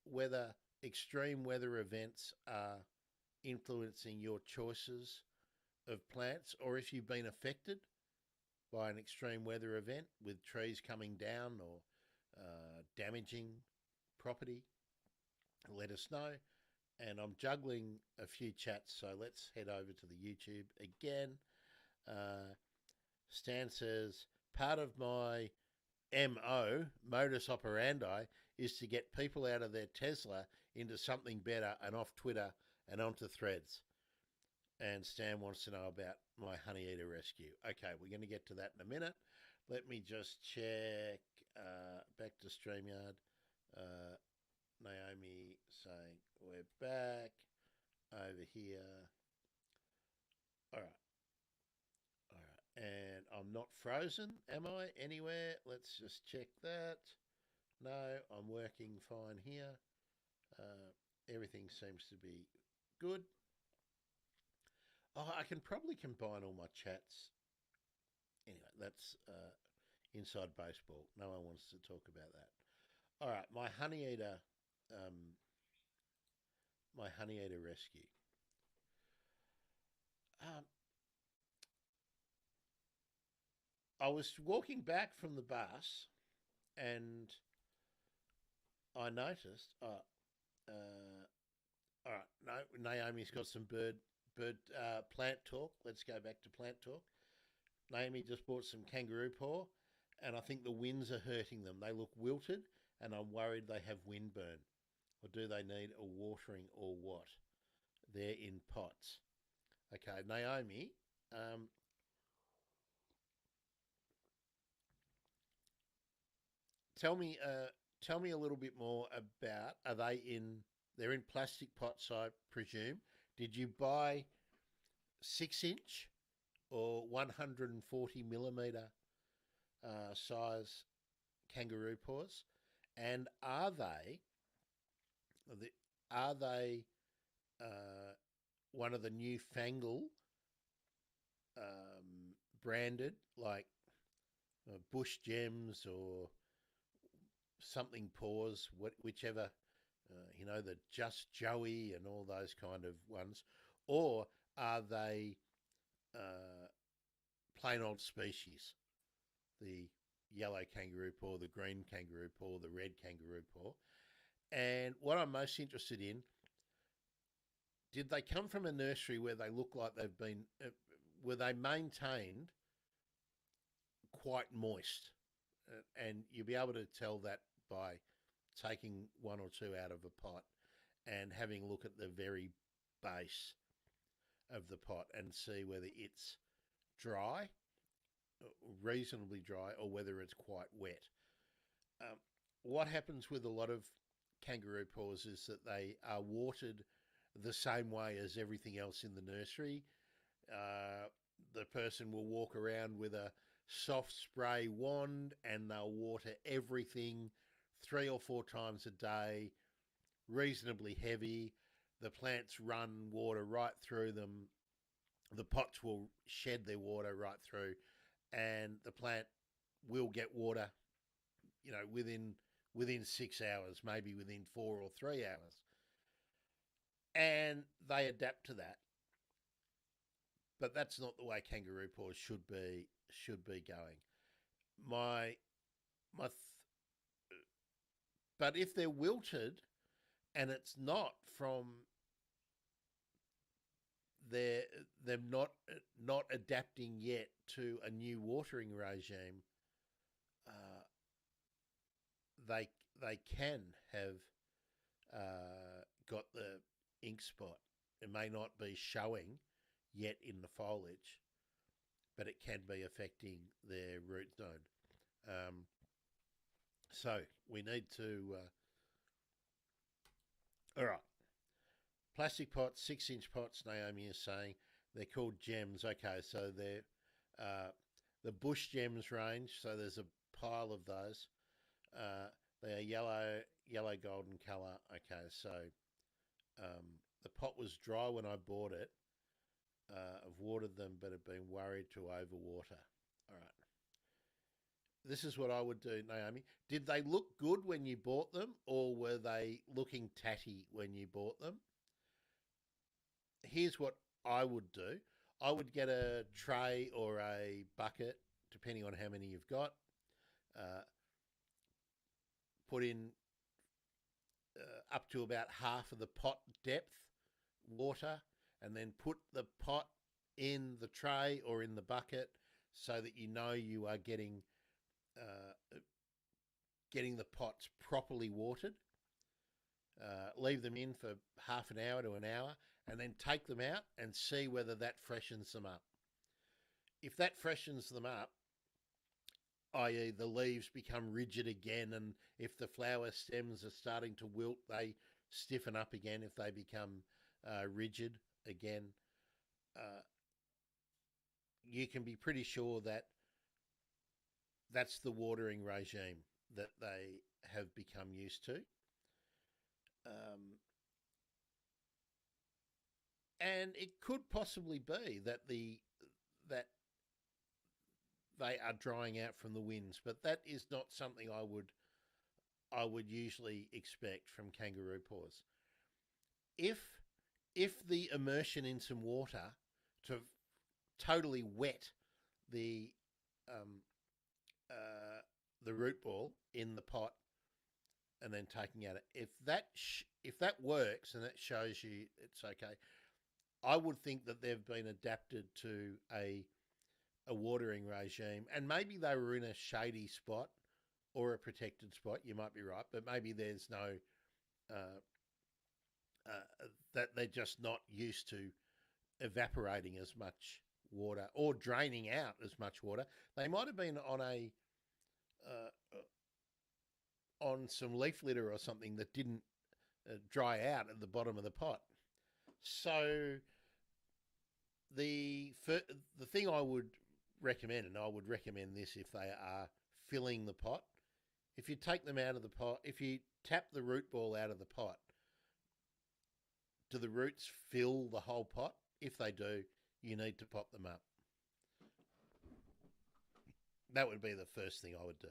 whether extreme weather events are influencing your choices of plants, or if you've been affected by an extreme weather event with trees coming down or damaging property, let us know. And I'm juggling a few chats, so let's head over to the YouTube again. Stan says, part of my MO, modus operandi, is to get people out of their Tesla into something better and off Twitter and onto Threads. And Stan wants to know about my honey eater rescue. Okay, we're going to get to that in a minute. Let me just check back to StreamYard. Naomi saying we're back over here. All right. All right. And I'm not frozen, am I, anywhere? Let's just check that. No, I'm working fine here. Everything seems to be good. Oh, I can probably combine all my chats. Anyway, that's inside baseball. No one wants to talk about that. All right, um, my honey eater rescue. Um, I was walking back from the bus, and I noticed. All right, no, Naomi's got some bird plant talk. Let's go back to plant talk. Naomi just bought some kangaroo paw, and I think the winds are hurting them. They look wilted, and I'm worried they have windburn. Or do they need a watering or what? They're in pots. Okay, Naomi, tell me, tell me a little bit more about. Are they in? They're in plastic pots, I presume. Did you buy 6 inch or 140 millimeter size kangaroo paws? And are they uh, one of the new fangle branded like Bush Gems or something paws, whichever, the Just Joey and all those kind of ones, or are they uh, plain old species? The yellow kangaroo paw, the green kangaroo paw, the red kangaroo paw. And what I'm most interested in, did they come from a nursery where they look like they've been, were they maintained quite moist? And you'll be able to tell that by taking one or two out of a pot and having a look at the very base of the pot and see whether it's dry, reasonably dry, or whether it's quite wet. Um, what happens with a lot of kangaroo paws is that they are watered the same way as everything else in the nursery. Uh, the person will walk around with a soft spray wand and they'll water everything 3 or 4 times a day, reasonably heavy. The plants run water right through them. The pots will shed their water right through, and the plant will get water, within 6 hours, maybe within 4 or 3 hours, and they adapt to that. But that's not the way kangaroo paws should be going. My my, but if they're wilted and it's not from their them not adapting yet to a new watering regime, uh, they they can have got the ink spot. It may not be showing yet in the foliage, but it can be affecting their root zone. So we need to. All right, plastic pots, 6-inch pots. Naomi is saying they're called gems. Okay, so they're the Bush Gems range. So there's a pile of those. They are yellow golden colour. Okay, so the pot was dry when I bought it. I've watered them, but have been worried to overwater. All right. This is what I would do, Naomi. Did they look good when you bought them, or were they looking tatty when you bought them? Here's what I would do. I would get a tray or a bucket, depending on how many you've got. Uh, put in up to about half of the pot depth water, and then put the pot in the tray or in the bucket so that you know you are getting the pots properly watered. Leave them in for half an hour to an hour, and then take them out and see whether that freshens them up. If that freshens them up, i.e. the leaves become rigid again, and if the flower stems are starting to wilt, they stiffen up again. If they become rigid again, uh, you can be pretty sure that that's the watering regime that they have become used to. And it could possibly be that that they are drying out from the winds, but that is not something I would usually expect from kangaroo paws. If if the immersion in some water to totally wet the um, the root ball in the pot and then taking out it, if that works and that shows you it's okay, I would think that they've been adapted to a watering regime, and maybe they were in a shady spot or a protected spot. You might be right, but maybe there's no uh, that they're just not used to evaporating as much water or draining out as much water. They might have been on some leaf litter or something that didn't dry out at the bottom of the pot. So the thing I would recommend, and I would recommend this if they are filling the pot, if you take them out of the pot, if you tap the root ball out of the pot, do the roots fill the whole pot? If they do, you need to pop them up. That would be the first thing I would do.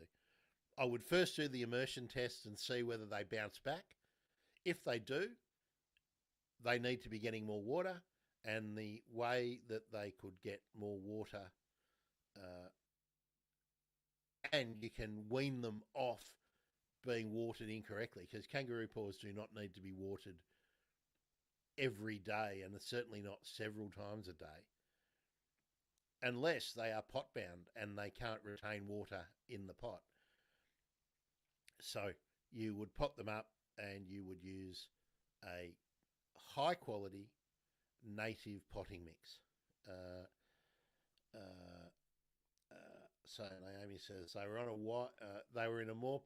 I would first do the immersion test and see whether they bounce back. If they do, they need to be getting more water, and the way that they could get more water, uh, and you can wean them off being watered incorrectly, because kangaroo paws do not need to be watered every day, and certainly not several times a day, unless they are pot bound and they can't retain water in the pot. So you would pot them up and you would use a high quality native potting mix. Uh, uh, so Naomi says they were on a they were in a more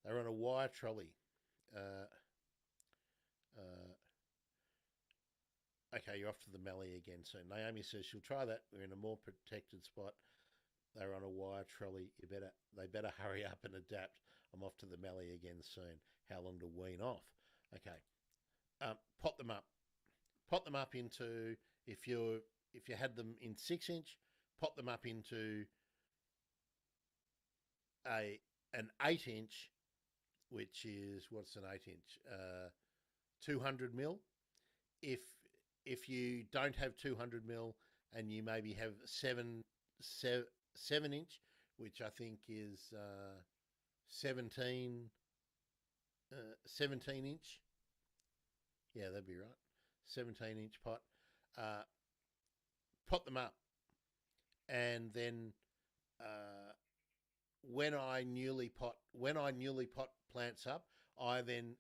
they were on a wire trolley. Uh, uh, okay, you're off to the Mallee again soon. Naomi says she'll try that. We're in a more protected spot. They're on a wire trolley. They better hurry up and adapt. I'm off to the Mallee again soon. How long to wean off? Okay, pot them up. Pot them up into if you had them in 6 inch, pot them up into a an 8 inch, which is what's an 8 inch, 200 mil. If you don't have 200 mil and you maybe have 7 inch, which I think is 17 17 inch. Yeah, that'd be right. 17-inch pot. Uh, pot them up, and then uh, when I newly pot plants up, I then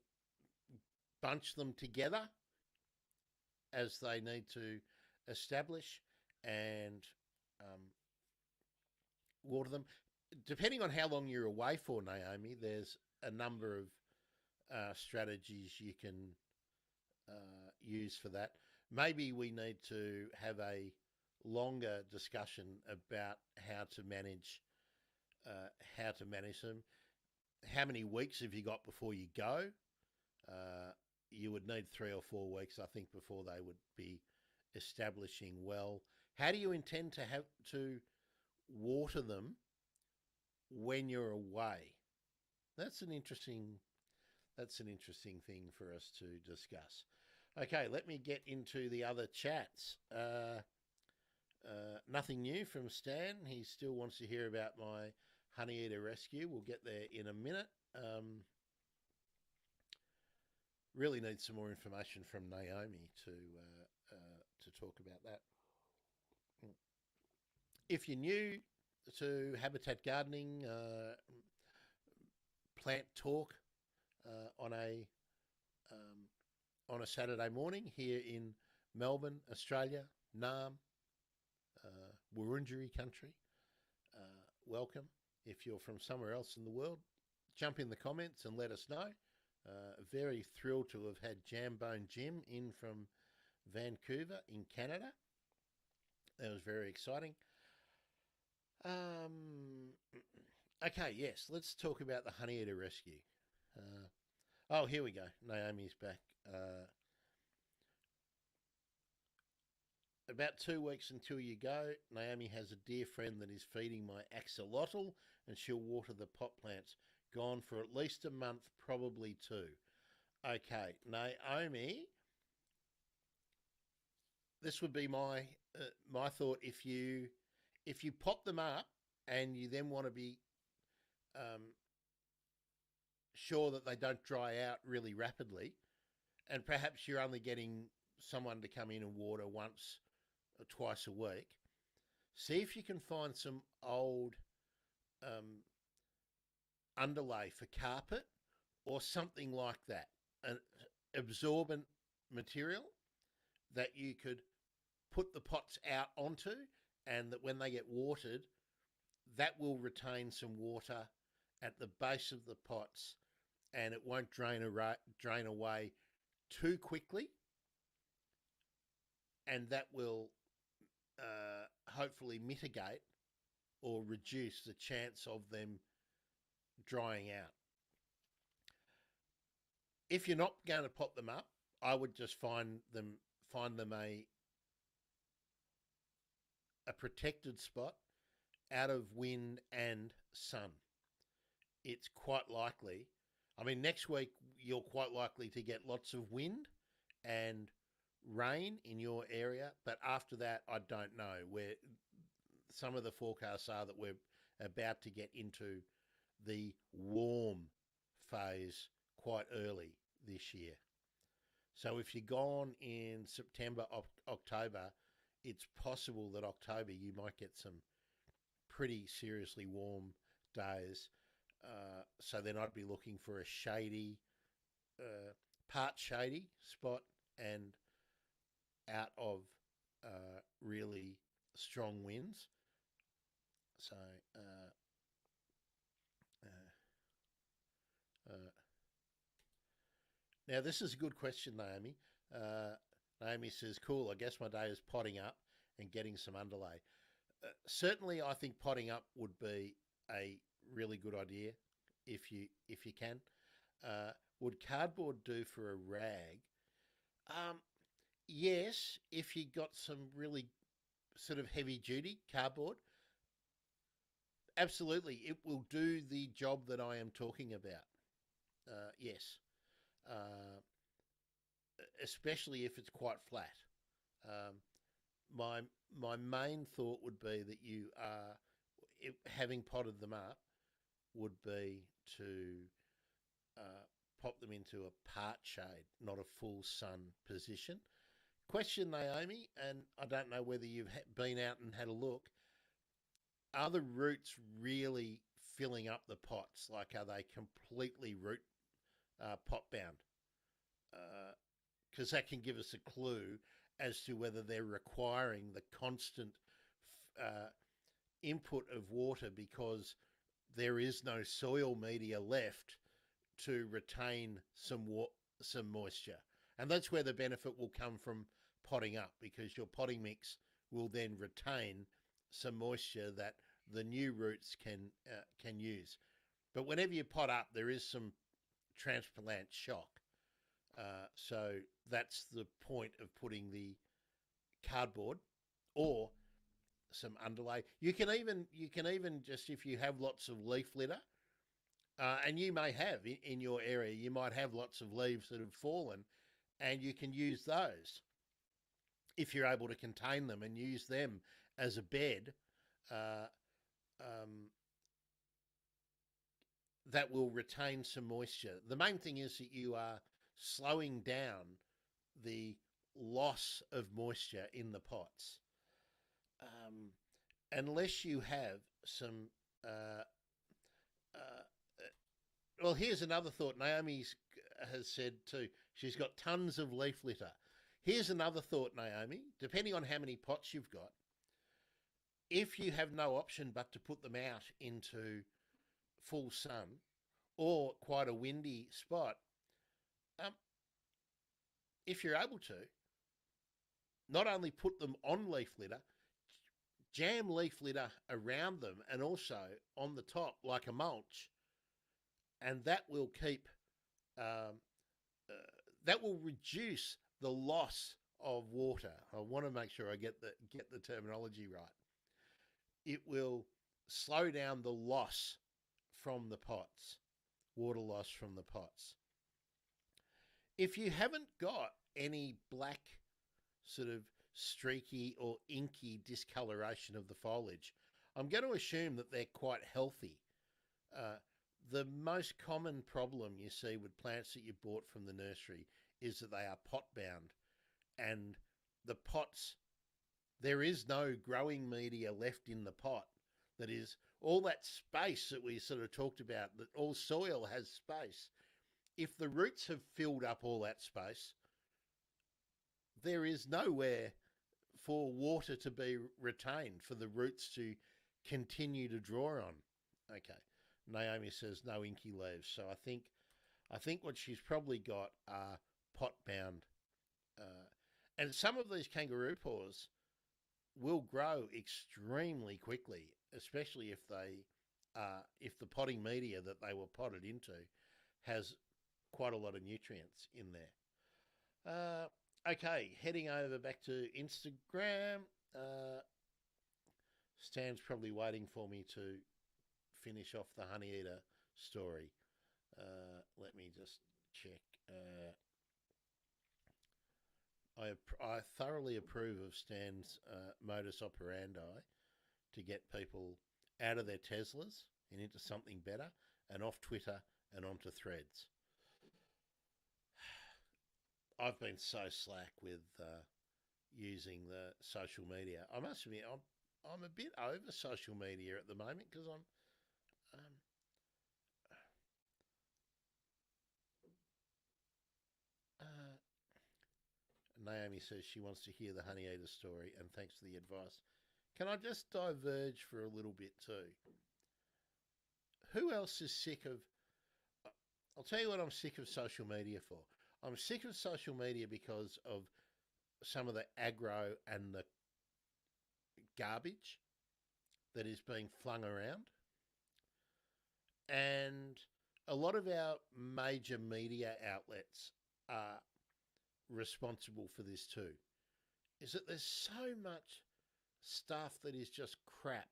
bunch them together as they need to establish and um, water them. Depending on how long you're away for, Naomi, there's a number of strategies you can use for that. Maybe we need to have a longer discussion about how to manage them. How many weeks have you got before you go? You would need 3 or 4 weeks, I think, before they would be establishing well. How do you intend to have to water them when you're away? That's an interesting thing for us to discuss. Okay, let me get into the other chats. Nothing new from Stan. He still wants to hear about my honey eater rescue. We'll get there in a minute. Really need some more information from Naomi to talk about that. If you're new to Habitat Gardening, plant talk on a Saturday morning here in Melbourne, Australia, Naarm, Wurundjeri country. Welcome. If you're from somewhere else in the world, jump in the comments and let us know. Very thrilled to have had Jambone Jim in from Vancouver in Canada. That was very exciting. Okay, yes, let's talk about the honey eater rescue. Oh, here we go. Naomi's back. About 2 weeks until you go, Naomi has a dear friend that is feeding my axolotl, and she'll water the pot plants. Gone for at least a month, probably 2. Okay, Naomi, this would be my thought. If you pot them up and you then want to be sure that they don't dry out really rapidly, and perhaps you're only getting someone to come in and water once or twice a week, see if you can find some old underlay for carpet or something like that, an absorbent material that you could put the pots out onto, and that when they get watered, that will retain some water at the base of the pots, and it won't drain away too quickly, and that will hopefully mitigate or reduce the chance of them drying out. If you're not going to pot them up, I would just find them a protected spot out of wind and sun. It's quite likely. I mean, next week you're quite likely to get lots of wind and rain in your area, but after that, I don't know. Where some of the forecasts are that we're about to get into the warm phase quite early this year. So if you're gone in September, October, it's possible that October you might get some pretty seriously warm days. So then I'd be looking for a shady, part shady spot and out of really strong winds. So uh, uh, uh, now this is a good question, Naomi. Naomi says, "Cool. I guess my day is potting up and getting some underlay." Certainly, I think potting up would be a really good idea if you can. Uh, would cardboard do for a rag? Um, yes, if you got some really sort of heavy duty cardboard, absolutely, it will do the job that I am talking about. Yes, uh, especially if it's quite flat. Um, my my main thought would be that you are having potted them up would be to uh, pop them into a part shade, not a full sun position. Question, Naomi, and I don't know whether you've been out and had a look. Are the roots really filling up the pots? Like, are they completely root pot bound? Because that can give us a clue as to whether they're requiring the constant uh, input of water because there is no soil media left to retain some moisture. And that's where the benefit will come from potting up because your potting mix will then retain some moisture that the new roots can use. But whenever you pot up, there is some transplant shock. So that's the point of putting the cardboard or some underlay. You can even just if you have lots of leaf litter, and you may have in your area, you might have lots of leaves that have fallen, and you can use those if you're able to contain them and use them as a bed. Uh, um, that will retain some moisture. The main thing is that you are slowing down the loss of moisture in the pots. Um, unless you have some. Uh, well, here's another thought. Naomi has said too. She's got tons of leaf litter. Here's another thought, Naomi. Depending on how many pots you've got, if you have no option but to put them out into full sun or quite a windy spot, um, if you're able to, not only put them on leaf litter, jam leaf litter around them and also on the top like a mulch, and that will keep um, that will reduce the loss of water. I want to make sure I get the terminology right. It will slow down the loss from the pots, water loss from the pots. If you haven't got any black sort of streaky or inky discoloration of the foliage, I'm going to assume that they're quite healthy. Uh, the most common problem you see with plants that you bought from the nursery is that they are pot bound and the pots, there is no growing media left in the pot. That is, all that space that we sort of talked about, that all soil has space. If the roots have filled up all that space, there is nowhere for water to be retained, for the roots to continue to draw on. Okay. Naomi says no inky leaves. So I think what she's probably got are pot bound. And some of these kangaroo paws will grow extremely quickly, especially if the potting media that they were potted into has quite a lot of nutrients in there. Okay, heading over back to Instagram. Stan's probably waiting for me to finish off the honey eater story. Let me just check. I thoroughly approve of Stan's modus operandi to get people out of their Teslas and into something better and off Twitter and onto Threads. I've been so slack with using the social media. I must admit, I'm a bit over social media at the moment because Naomi says she wants to hear the honey eater story, and thanks for the advice. Can I just diverge for a little bit too? Who else is sick of? I'll tell you what I'm sick of social media for. I'm sick of social media because of some of the aggro and the garbage that is being flung around. And a lot of our major media outlets are responsible for this too. Is that there's so much stuff that is just crap.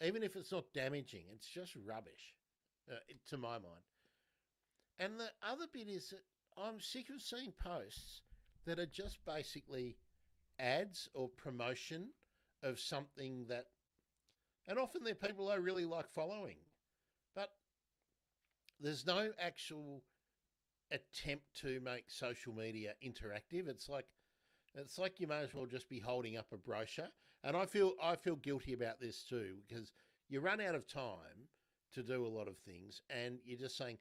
Even if it's not damaging, it's just rubbish, to my mind. And the other bit is that I'm sick of seeing posts that are just basically ads or promotion of something that, and often they're people I really like following, but there's no actual attempt to make social media interactive. It's like you may as well just be holding up a brochure. And I feel guilty about this too, because you run out of time to do a lot of things, and you're just saying,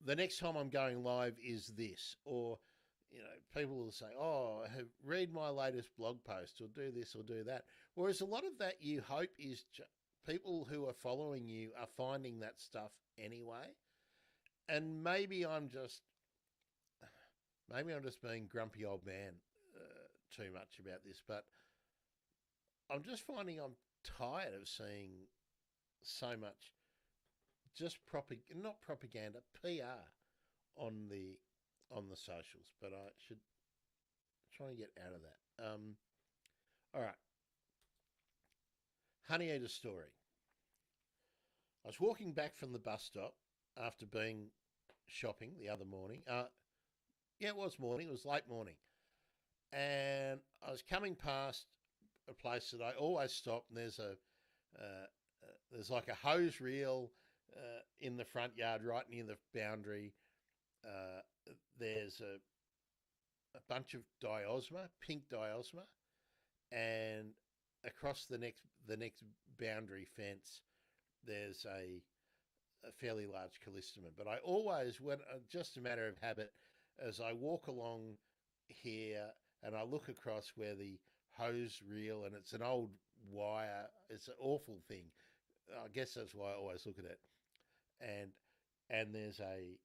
the next time I'm going live is this, or people will say, "Oh, read my latest blog post, or do this, or do that." Whereas a lot of that, you hope, is people who are following you are finding that stuff anyway. And maybe I'm just being grumpy old man too much about this, but I'm just finding I'm tired of seeing so much just not propaganda, PR on the socials. But I should try and get out of that. All right, honey eater story. I was walking back from the bus stop after being shopping the other morning. Yeah, it was morning. It was late morning, and I was coming past a place that I always stop, and there's like a hose reel in the front yard, right near the boundary. There's a bunch of diosma, pink diosma, and across the next boundary fence, there's a fairly large callistemon. But I always, when just a matter of habit, as I walk along here and I look across where the hose reel, and it's an old wire, it's an awful thing. I guess that's why I always look at it. And there's a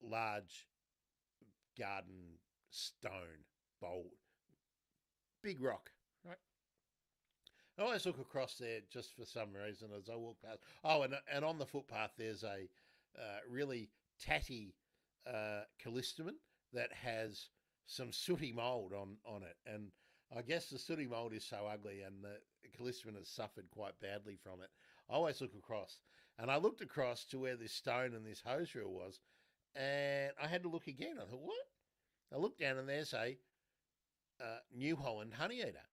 large garden stone bowl, big rock, right? I always look across there just for some reason as I walk past. Oh, and on the footpath there's a really tatty callistemon that has some sooty mould on it, and I guess the sooty mould is so ugly, and the callistemon has suffered quite badly from it. I always look across, and I looked across to where this stone and this hose reel was, and I had to look again. I thought, what? I looked down, and there's a New Holland honeyeater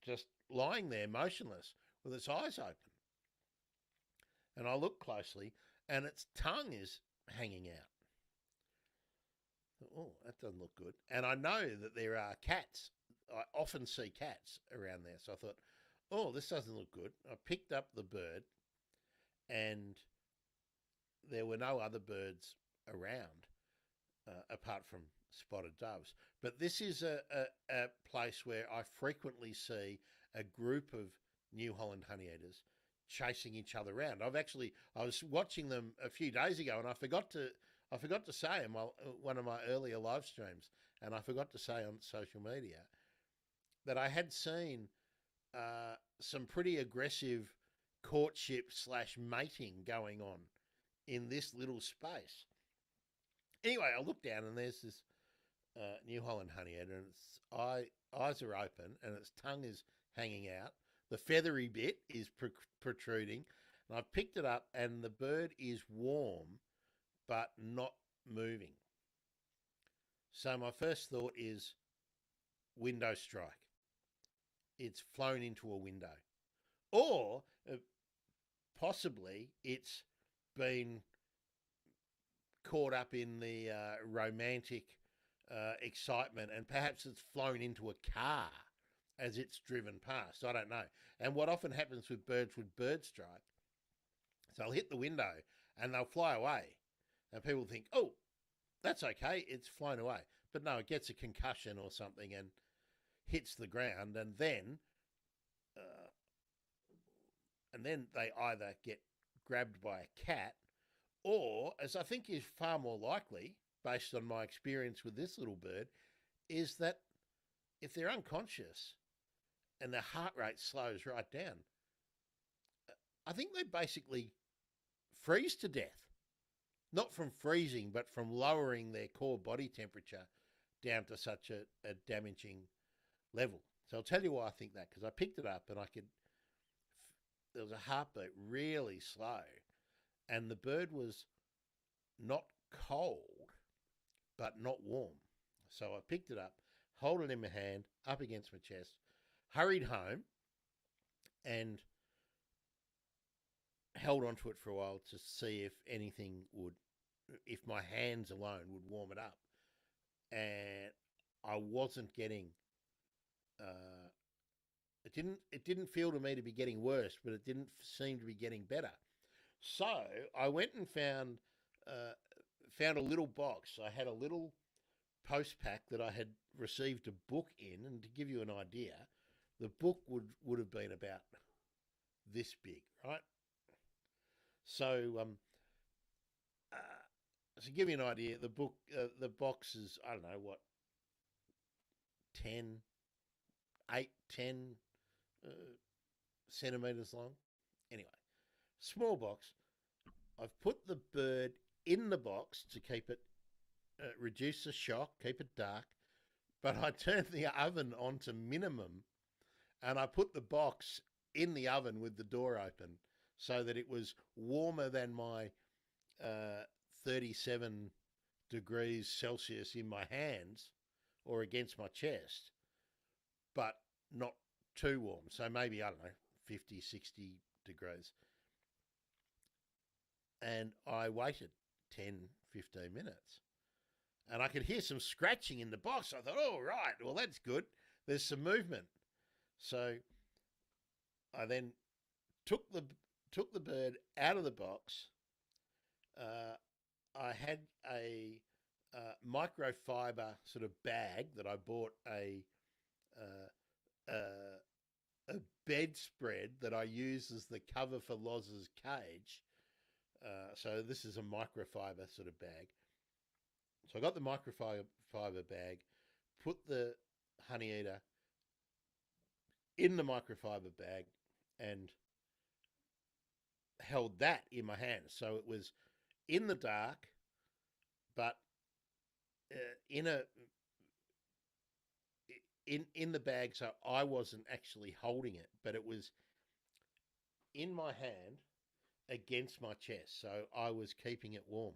just lying there motionless with its eyes open. And I look closely, and its tongue is hanging out. Oh, that doesn't look good. And I know that there are cats. I often see cats around there. So I thought, oh, this doesn't look good. I picked up the bird, and there were no other birds around apart from spotted doves. But this is a place where I frequently see a group of New Holland honeyeaters chasing each other around. I was watching them a few days ago, and I forgot to say in one of my earlier live streams, and I forgot to say on social media that I had seen some pretty aggressive courtship / mating going on in this little space. Anyway, I look down, and there's this New Holland honeyeater, and its eyes are open, and its tongue is hanging out. The feathery bit is protruding, and I picked it up, and the bird is warm but not moving. So my first thought is window strike. It's flown into a window. Or possibly it's been caught up in the romantic excitement, and perhaps it's flown into a car as it's driven past. I don't know. And what often happens with birds with bird strike, so they'll hit the window and they'll fly away. And people think, oh, That's okay. It's flown away. But no, it gets a concussion or something and hits the ground, uh, and then they either get grabbed by a cat, or, as I think is far more likely, based on my experience with this little bird, is that if they're unconscious and their heart rate slows right down, I think they basically freeze to death. Not from freezing, but from lowering their core body temperature down to such a damaging level. So I'll tell you why I think that, because I picked it up and there was a heartbeat really slow, and the bird was not cold, but not warm. So I picked it up, hold it in my hand, up against my chest, hurried home, and held onto it for a while to see if my hands alone would warm it up. And I wasn't getting, uh, it didn't feel to me to be getting worse, but it didn't seem to be getting better. So I went and found a little box. I had a little post pack that I had received a book in, and to give you an idea, the book would have been about this big, right? So to give you an idea, the box is, I don't know what, 10, 8, 10 uh, centimeters long. Anyway, small box. I've put the bird in the box to keep it, reduce the shock, keep it dark. But I turned the oven on to minimum, and I put the box in the oven with the door open so that it was warmer than my 37 degrees Celsius in my hands or against my chest, but not too warm. So maybe, I don't know, 50, 60 degrees. And I waited 10, 15 minutes. And I could hear some scratching in the box. I thought, oh, right, well, that's good. There's some movement. So I then took the took the bird out of the box. Uh, I had a microfiber sort of bag that I bought uh, a bedspread that I use as the cover for Loz's cage. So this is a microfiber sort of bag. So I got the microfiber bag, put the honey eater in the microfiber bag, and held that in my hand. So it was in the dark, but in a in the bag. So I wasn't actually holding it, but it was in my hand against my chest. So I was keeping it warm.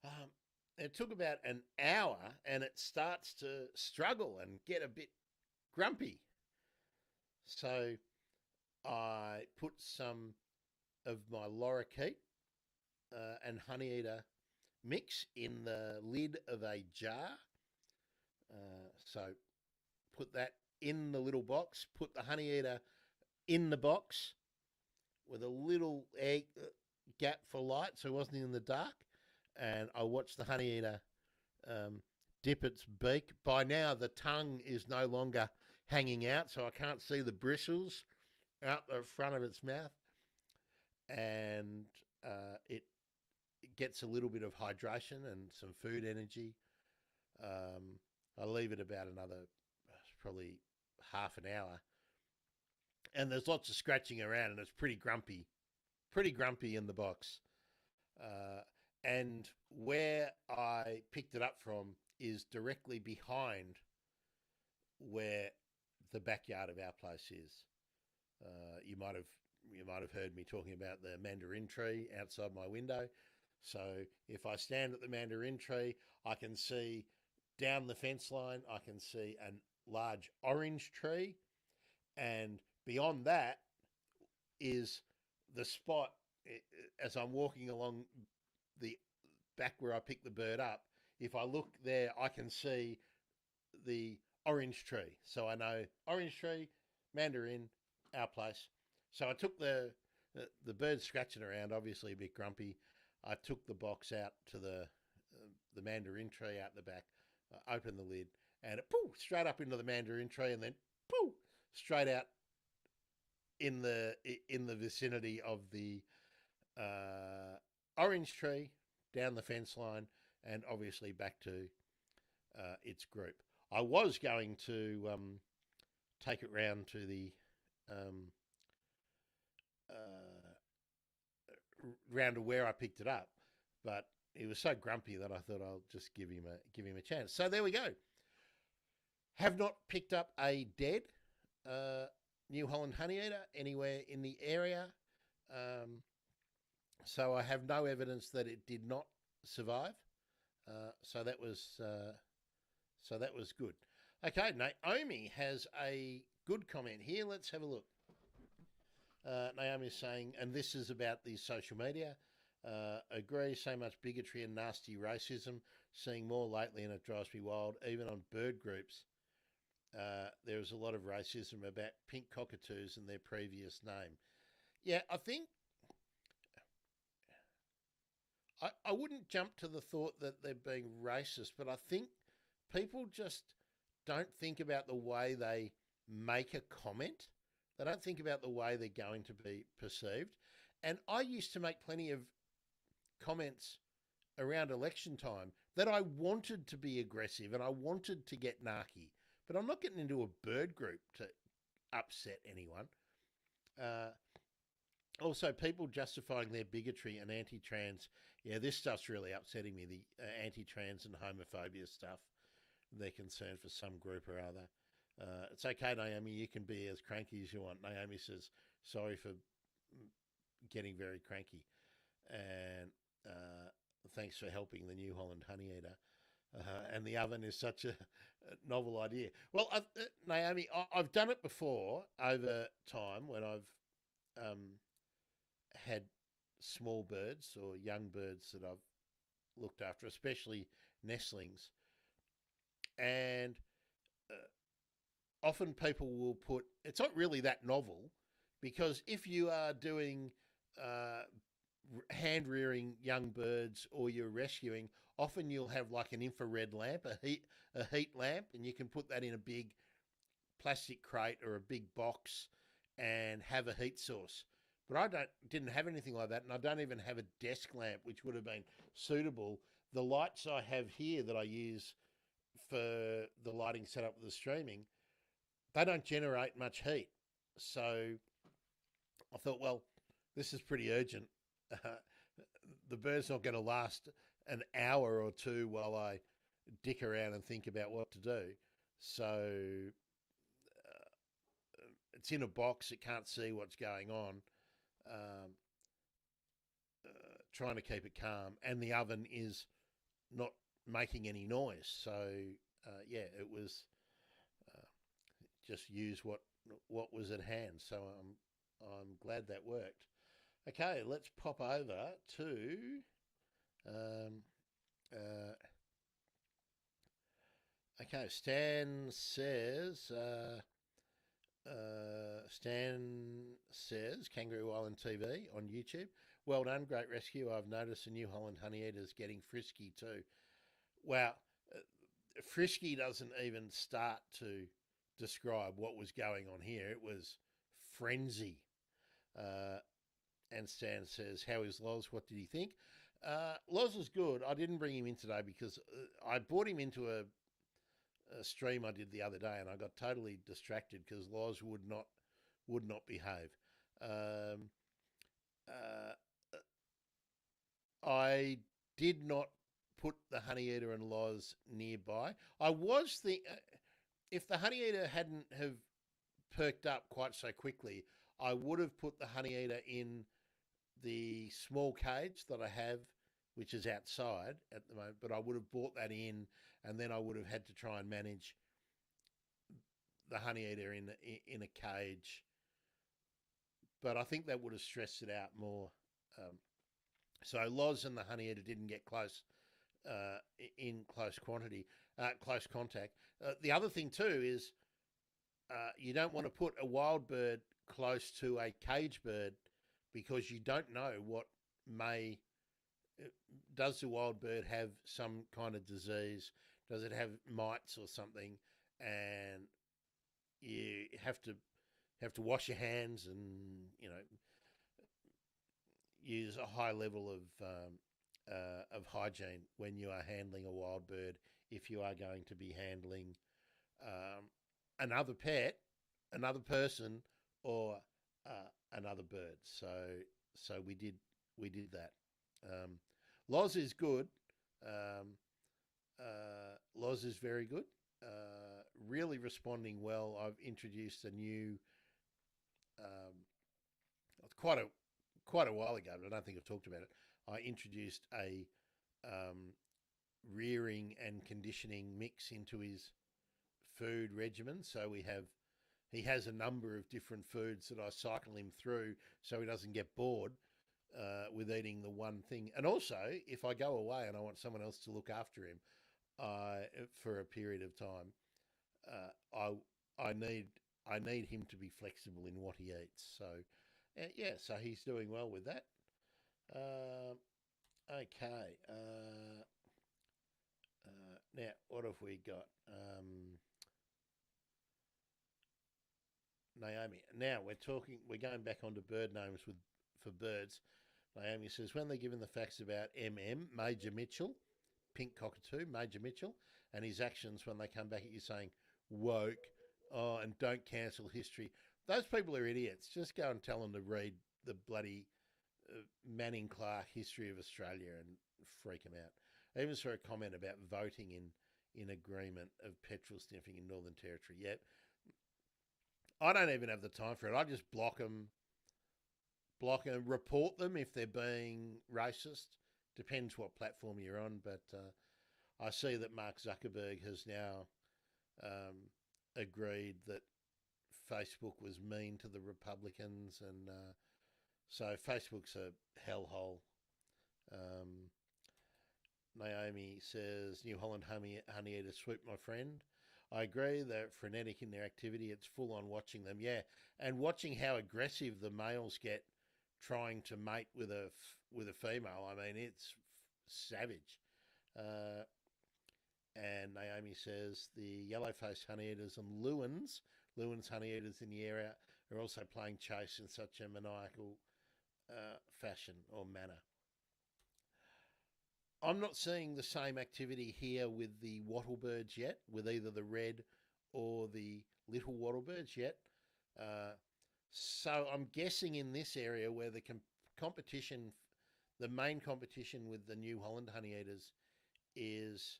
Um, it took about an hour, and it starts to struggle and get a bit grumpy. So I put some of my lorikeet and honey eater mix in the lid of a jar. So put that in the little box, put the honey eater in the box with a little egg gap for light so it wasn't in the dark. And I watched the honey eater dip its beak. By now, the tongue is no longer hanging out, so I can't see the bristles out the front of its mouth. And it gets a little bit of hydration and some food energy. I leave it about another probably half an hour, and there's lots of scratching around, and it's pretty grumpy in the box. And where I picked it up from is directly behind where the backyard of our place is. You might have heard me talking about the mandarin tree outside my window. So if I stand at the mandarin tree, I can see down the fence line. I can see a large orange tree, and beyond that is the spot as I'm walking along the back where I picked the bird up. If I look there, I can see the orange tree. So I know orange tree, mandarin, our place. So I took the bird scratching around, obviously a bit grumpy. I took the box out to the mandarin tree out the back, opened the lid, and it poof, straight up into the mandarin tree, and then poof, straight out in the vicinity of the orange tree, down the fence line, and obviously back to its group. I was going to take it round to the um, round to where I picked it up, but he was so grumpy that I thought I'll just give him a chance. So there we go. Have not picked up a dead New Holland honeyeater anywhere in the area, so I have no evidence that it did not survive. So that was good. Okay, Naomi has a good comment here. Let's have a look. Naomi is saying, and this is about the social media. Agree, so much bigotry and nasty racism. Seeing more lately, and it drives me wild. Even on bird groups, there is a lot of racism about pink cockatoos and their previous name. Yeah, I think I wouldn't jump to the thought that they're being racist, but I think people just don't think about the way they make a comment. They don't think about the way they're going to be perceived. And I used to make plenty of comments around election time that I wanted to be aggressive and I wanted to get narky. But I'm not getting into a bird group to upset anyone. Also, people justifying their bigotry and anti-trans. Yeah, this stuff's really upsetting me, the anti-trans and homophobia stuff. They're concerned for some group or other. It's okay, Naomi, you can be as cranky as you want. Naomi says, sorry for getting very cranky. And thanks for helping the New Holland honeyeater. And the oven is such a novel idea. Well, Naomi, I've done it before over time when I've had small birds or young birds that I've looked after, especially nestlings. And often people will put, it's not really that novel, because if you are doing hand rearing young birds or you're rescuing, often you'll have like an infrared lamp, a heat lamp, and you can put that in a big plastic crate or a big box and have a heat source. But I didn't have anything like that, and I don't even have a desk lamp, which would have been suitable. The lights I have here that I use for the lighting setup with the streaming, they don't generate much heat. So I thought, well, this is pretty urgent. The bird's not going to last an hour or two while I dick around and think about what to do. So it's in a box. It can't see what's going on. Trying to keep it calm. And the oven is not making any noise. So, yeah, it was just use what was at hand. So I'm glad that worked. Okay, let's pop over to okay, Stan says Kangaroo Island TV on YouTube. Well done, great rescue. I've noticed the New Holland honeyeater's getting frisky too. Wow, frisky doesn't even start to describe what was going on here. It was frenzy. And Stan says, how is Loz? What did he think? Loz was good. I didn't bring him in today because I brought him into a stream I did the other day, and I got totally distracted because Loz would not behave. I did not put the honeyeater and Loz nearby. I was if the honeyeater hadn't have perked up quite so quickly, I would have put the honeyeater in the small cage that I have, which is outside at the moment, but I would have brought that in, and then I would have had to try and manage the honeyeater in a cage. But I think that would have stressed it out more. So Loz and the honeyeater didn't get close in close contact. The other thing too is you don't want to put a wild bird close to a cage bird because you don't know what may does the wild bird have some kind of disease? Does it have mites or something? And you have to wash your hands and use a high level of hygiene when you are handling a wild bird. If you are going to be handling um, another pet, another person, or another bird. So we did that. Um, Loz is good. Um, Loz is very good. Really responding well. I've introduced a new, quite a while ago, but I don't think I've talked about it. I introduced a rearing and conditioning mix into his food regimen. So he has a number of different foods that I cycle him through so he doesn't get bored with eating the one thing. And also, if I go away and I want someone else to look after him for a period of time, I need him to be flexible in what he eats. So yeah, so he's doing well with that. Okay. Now, what have we got? Naomi. Now we're going back onto bird names for birds. Naomi says, when they're given the facts about Major Mitchell, pink cockatoo, Major Mitchell, and his actions when they come back at you saying, woke, and don't cancel history. Those people are idiots. Just go and tell them to read the bloody Manning Clark History of Australia and freak them out. I even saw a comment about voting in agreement of petrol sniffing in Northern Territory. Yep. I don't even have the time for it. I just block them, report them if they're being racist. Depends what platform you're on, but I see that Mark Zuckerberg has now agreed that Facebook was mean to the Republicans, and so Facebook's a hellhole. Naomi says, New Holland honeyeater swoop, my friend. I agree, they're frenetic in their activity. It's full on watching them, yeah, and watching how aggressive the males get trying to mate with a female. I mean, it's savage. And Naomi says the yellow-faced honeyeaters and Lewins honeyeaters in the area are also playing chase in such a maniacal fashion or manner. I'm not seeing the same activity here with the wattlebirds yet, with either the red or the little wattlebirds yet. So I'm guessing in this area where the competition, the main competition with the New Holland honeyeaters is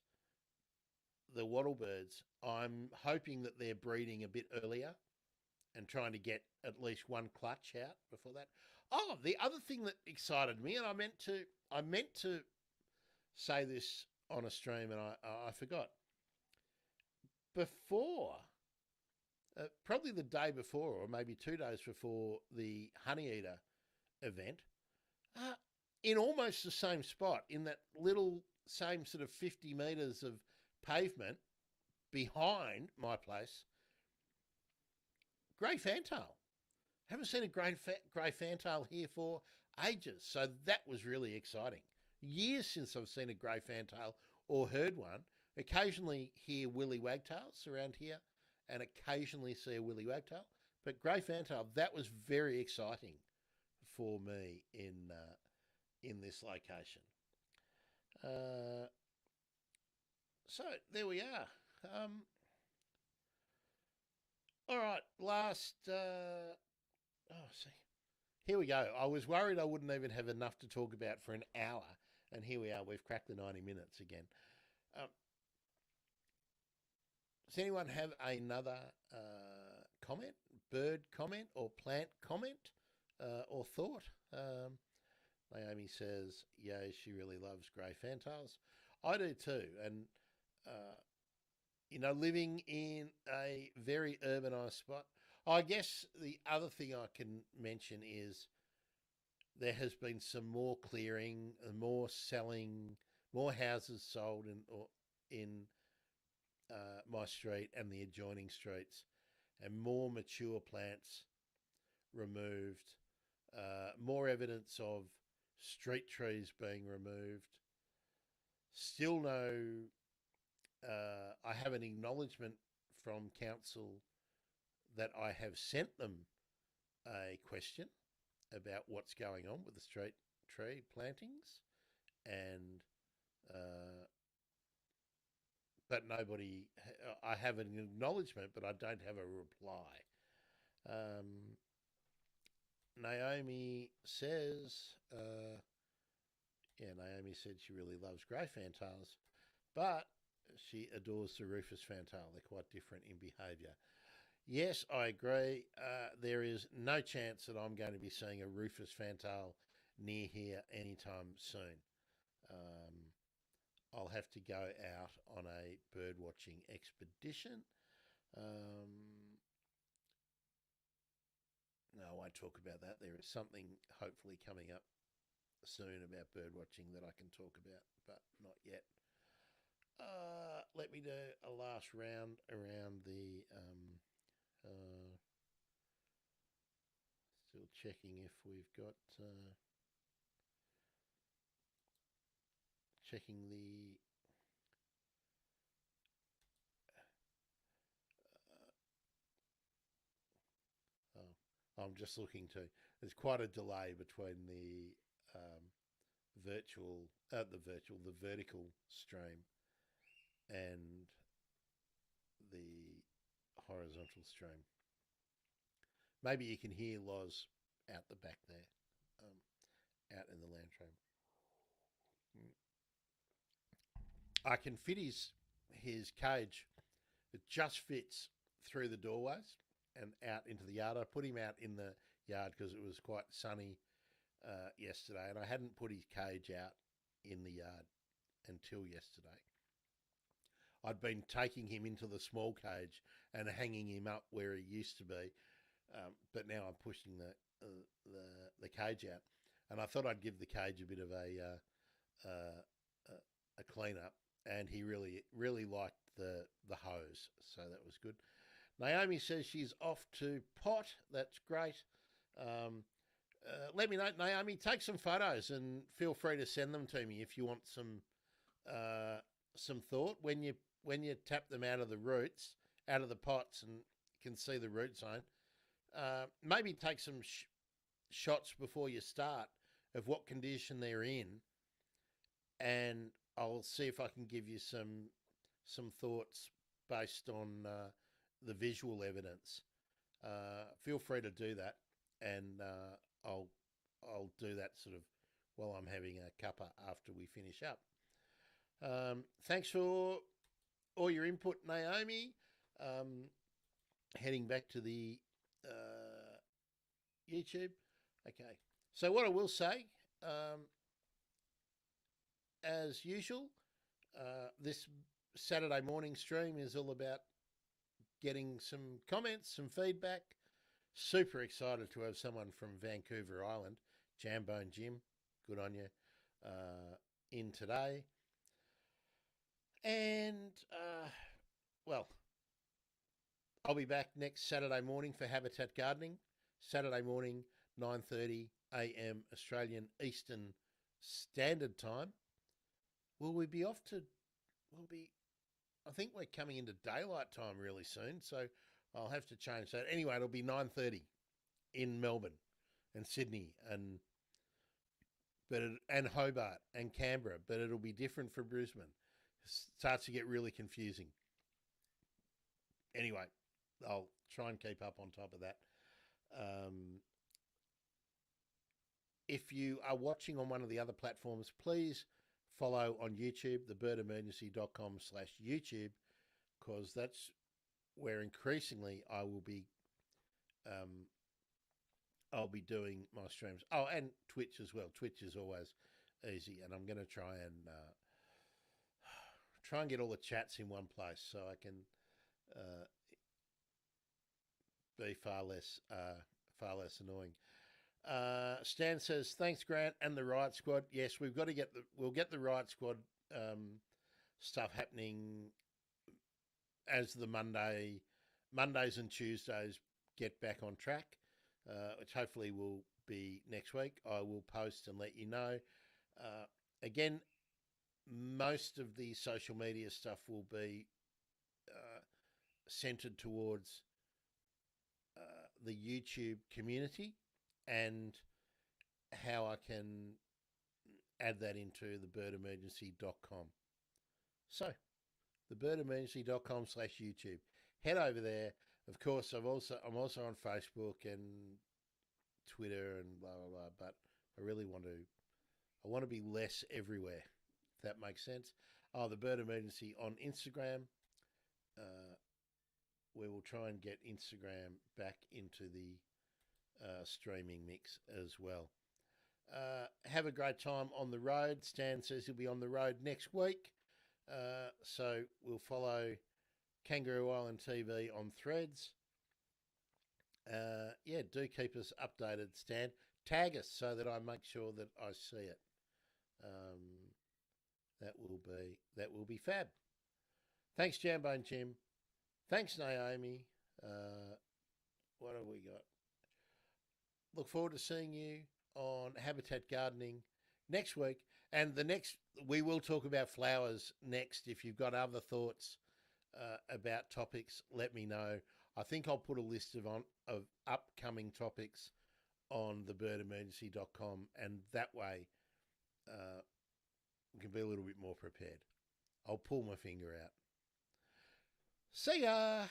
the wattlebirds, I'm hoping that they're breeding a bit earlier and trying to get at least one clutch out before that. Oh, the other thing that excited me, and I meant to say this on a stream, and I forgot. Before, probably the day before, or maybe 2 days before the honeyeater event, in almost the same spot, in that little same sort of 50 metres of pavement behind my place, grey fantail. Haven't seen a grey fantail here for ages, so that was really exciting. Years since I've seen a grey fantail or heard one. Occasionally hear willy wagtails around here, and occasionally see a willy wagtail. But grey fantail, that was very exciting for me in this location. So there we are. All right, last. See, here we go. I was worried I wouldn't even have enough to talk about for an hour, and here we are. We've cracked the 90 minutes again. Does anyone have another comment, bird comment, or plant comment, or thought? Naomi says, yeah, she really loves grey fantails. I do too. And, living in a very urbanised spot, I guess the other thing I can mention is there has been some more clearing, more selling, more houses sold in my street and the adjoining streets, and more mature plants removed, more evidence of street trees being removed. Still no, I have an acknowledgement from council that I have sent them a question about what's going on with the street tree plantings, and uh, but nobody. I have an acknowledgement, but I don't have a reply. Um, Naomi says, yeah, Naomi said she really loves grey fantails, but she adores the Rufus fantail. They're quite different in behaviour. Yes, I agree. There is no chance that I'm going to be seeing a Rufus fantail near here anytime soon. Um, I'll have to go out on a bird watching expedition. No, I won't talk about that. There is something hopefully coming up soon about bird watching that I can talk about, but not yet. Let me do a last round around the. Still checking if we've got. Checking the. I'm just looking to. There's quite a delay between the vertical stream and the horizontal stream. Maybe you can hear Loz out the back there, out in the land tram. I can fit his cage. It just fits through the doorways and out into the yard. I put him out in the yard because it was quite sunny yesterday, and I hadn't put his cage out in the yard until yesterday. I'd been taking him into the small cage and hanging him up where he used to be, but now I'm pushing the cage out, and I thought I'd give the cage a bit of a clean up, and he really liked the hose, so that was good. Naomi says she's off to pot. That's great. Let me know, Naomi. Take some photos and feel free to send them to me if you want some thought when you tap them out of the roots, out of the pots, and can see the root zone. Maybe take some shots before you start of what condition they're in, and I'll see if I can give you some thoughts based on the visual evidence. Feel free to do that, and I'll do that sort of while I'm having a cuppa after we finish up. Thanks for all your input, Naomi. Heading back to the YouTube. Okay. So what I will say, as usual, this Saturday morning stream is all about getting some comments, some feedback. Super excited to have someone from Vancouver Island, Jambone Jim, good on you, in today. And, well, I'll be back next Saturday morning for Habitat Gardening. Saturday morning, 9:30 a.m. Australian Eastern Standard Time. Will we be off to? I think we're coming into daylight time really soon, so I'll have to change that. Anyway, it'll be 9:30 in Melbourne and Sydney and Hobart and Canberra, but it'll be different for Brisbane. It starts to get really confusing. Anyway, I'll try and keep up on top of that. If you are watching on one of the other platforms, please follow on YouTube, thebirdemergency.com/YouTube, because that's where increasingly I'll be doing my streams. Oh, and Twitch as well. Twitch is always easy, and I'm going to try and get all the chats in one place so I can be far less annoying. Stan says, thanks, Grant, and the Riot Squad. Yes, we'll get the Riot Squad stuff happening as the Mondays and Tuesdays get back on track, which hopefully will be next week. I will post and let you know. Again, most of the social media stuff will be centered towards the YouTube community and how I can add that into thebirdemergency.com. So, thebirdemergency.com/YouTube. Head over there. Of course, I'm also on Facebook and Twitter and blah blah blah. But I want to be less everywhere. If that makes sense. Oh, the Bird Emergency on Instagram. We will try and get Instagram back into the streaming mix as well. Have a great time on the road. Stan says he'll be on the road next week. So we'll follow Kangaroo Island TV on Threads. Yeah, do keep us updated, Stan. Tag us so that I make sure that I see it. That will be fab. Thanks, Jambone Jim. Thanks, Naomi. What have we got? Look forward to seeing you on Habitat Gardening next week. And we will talk about flowers next. If you've got other thoughts about topics, let me know. I think I'll put a list of upcoming topics on thebirdemergency.com, and that way we can be a little bit more prepared. I'll pull my finger out. See ya!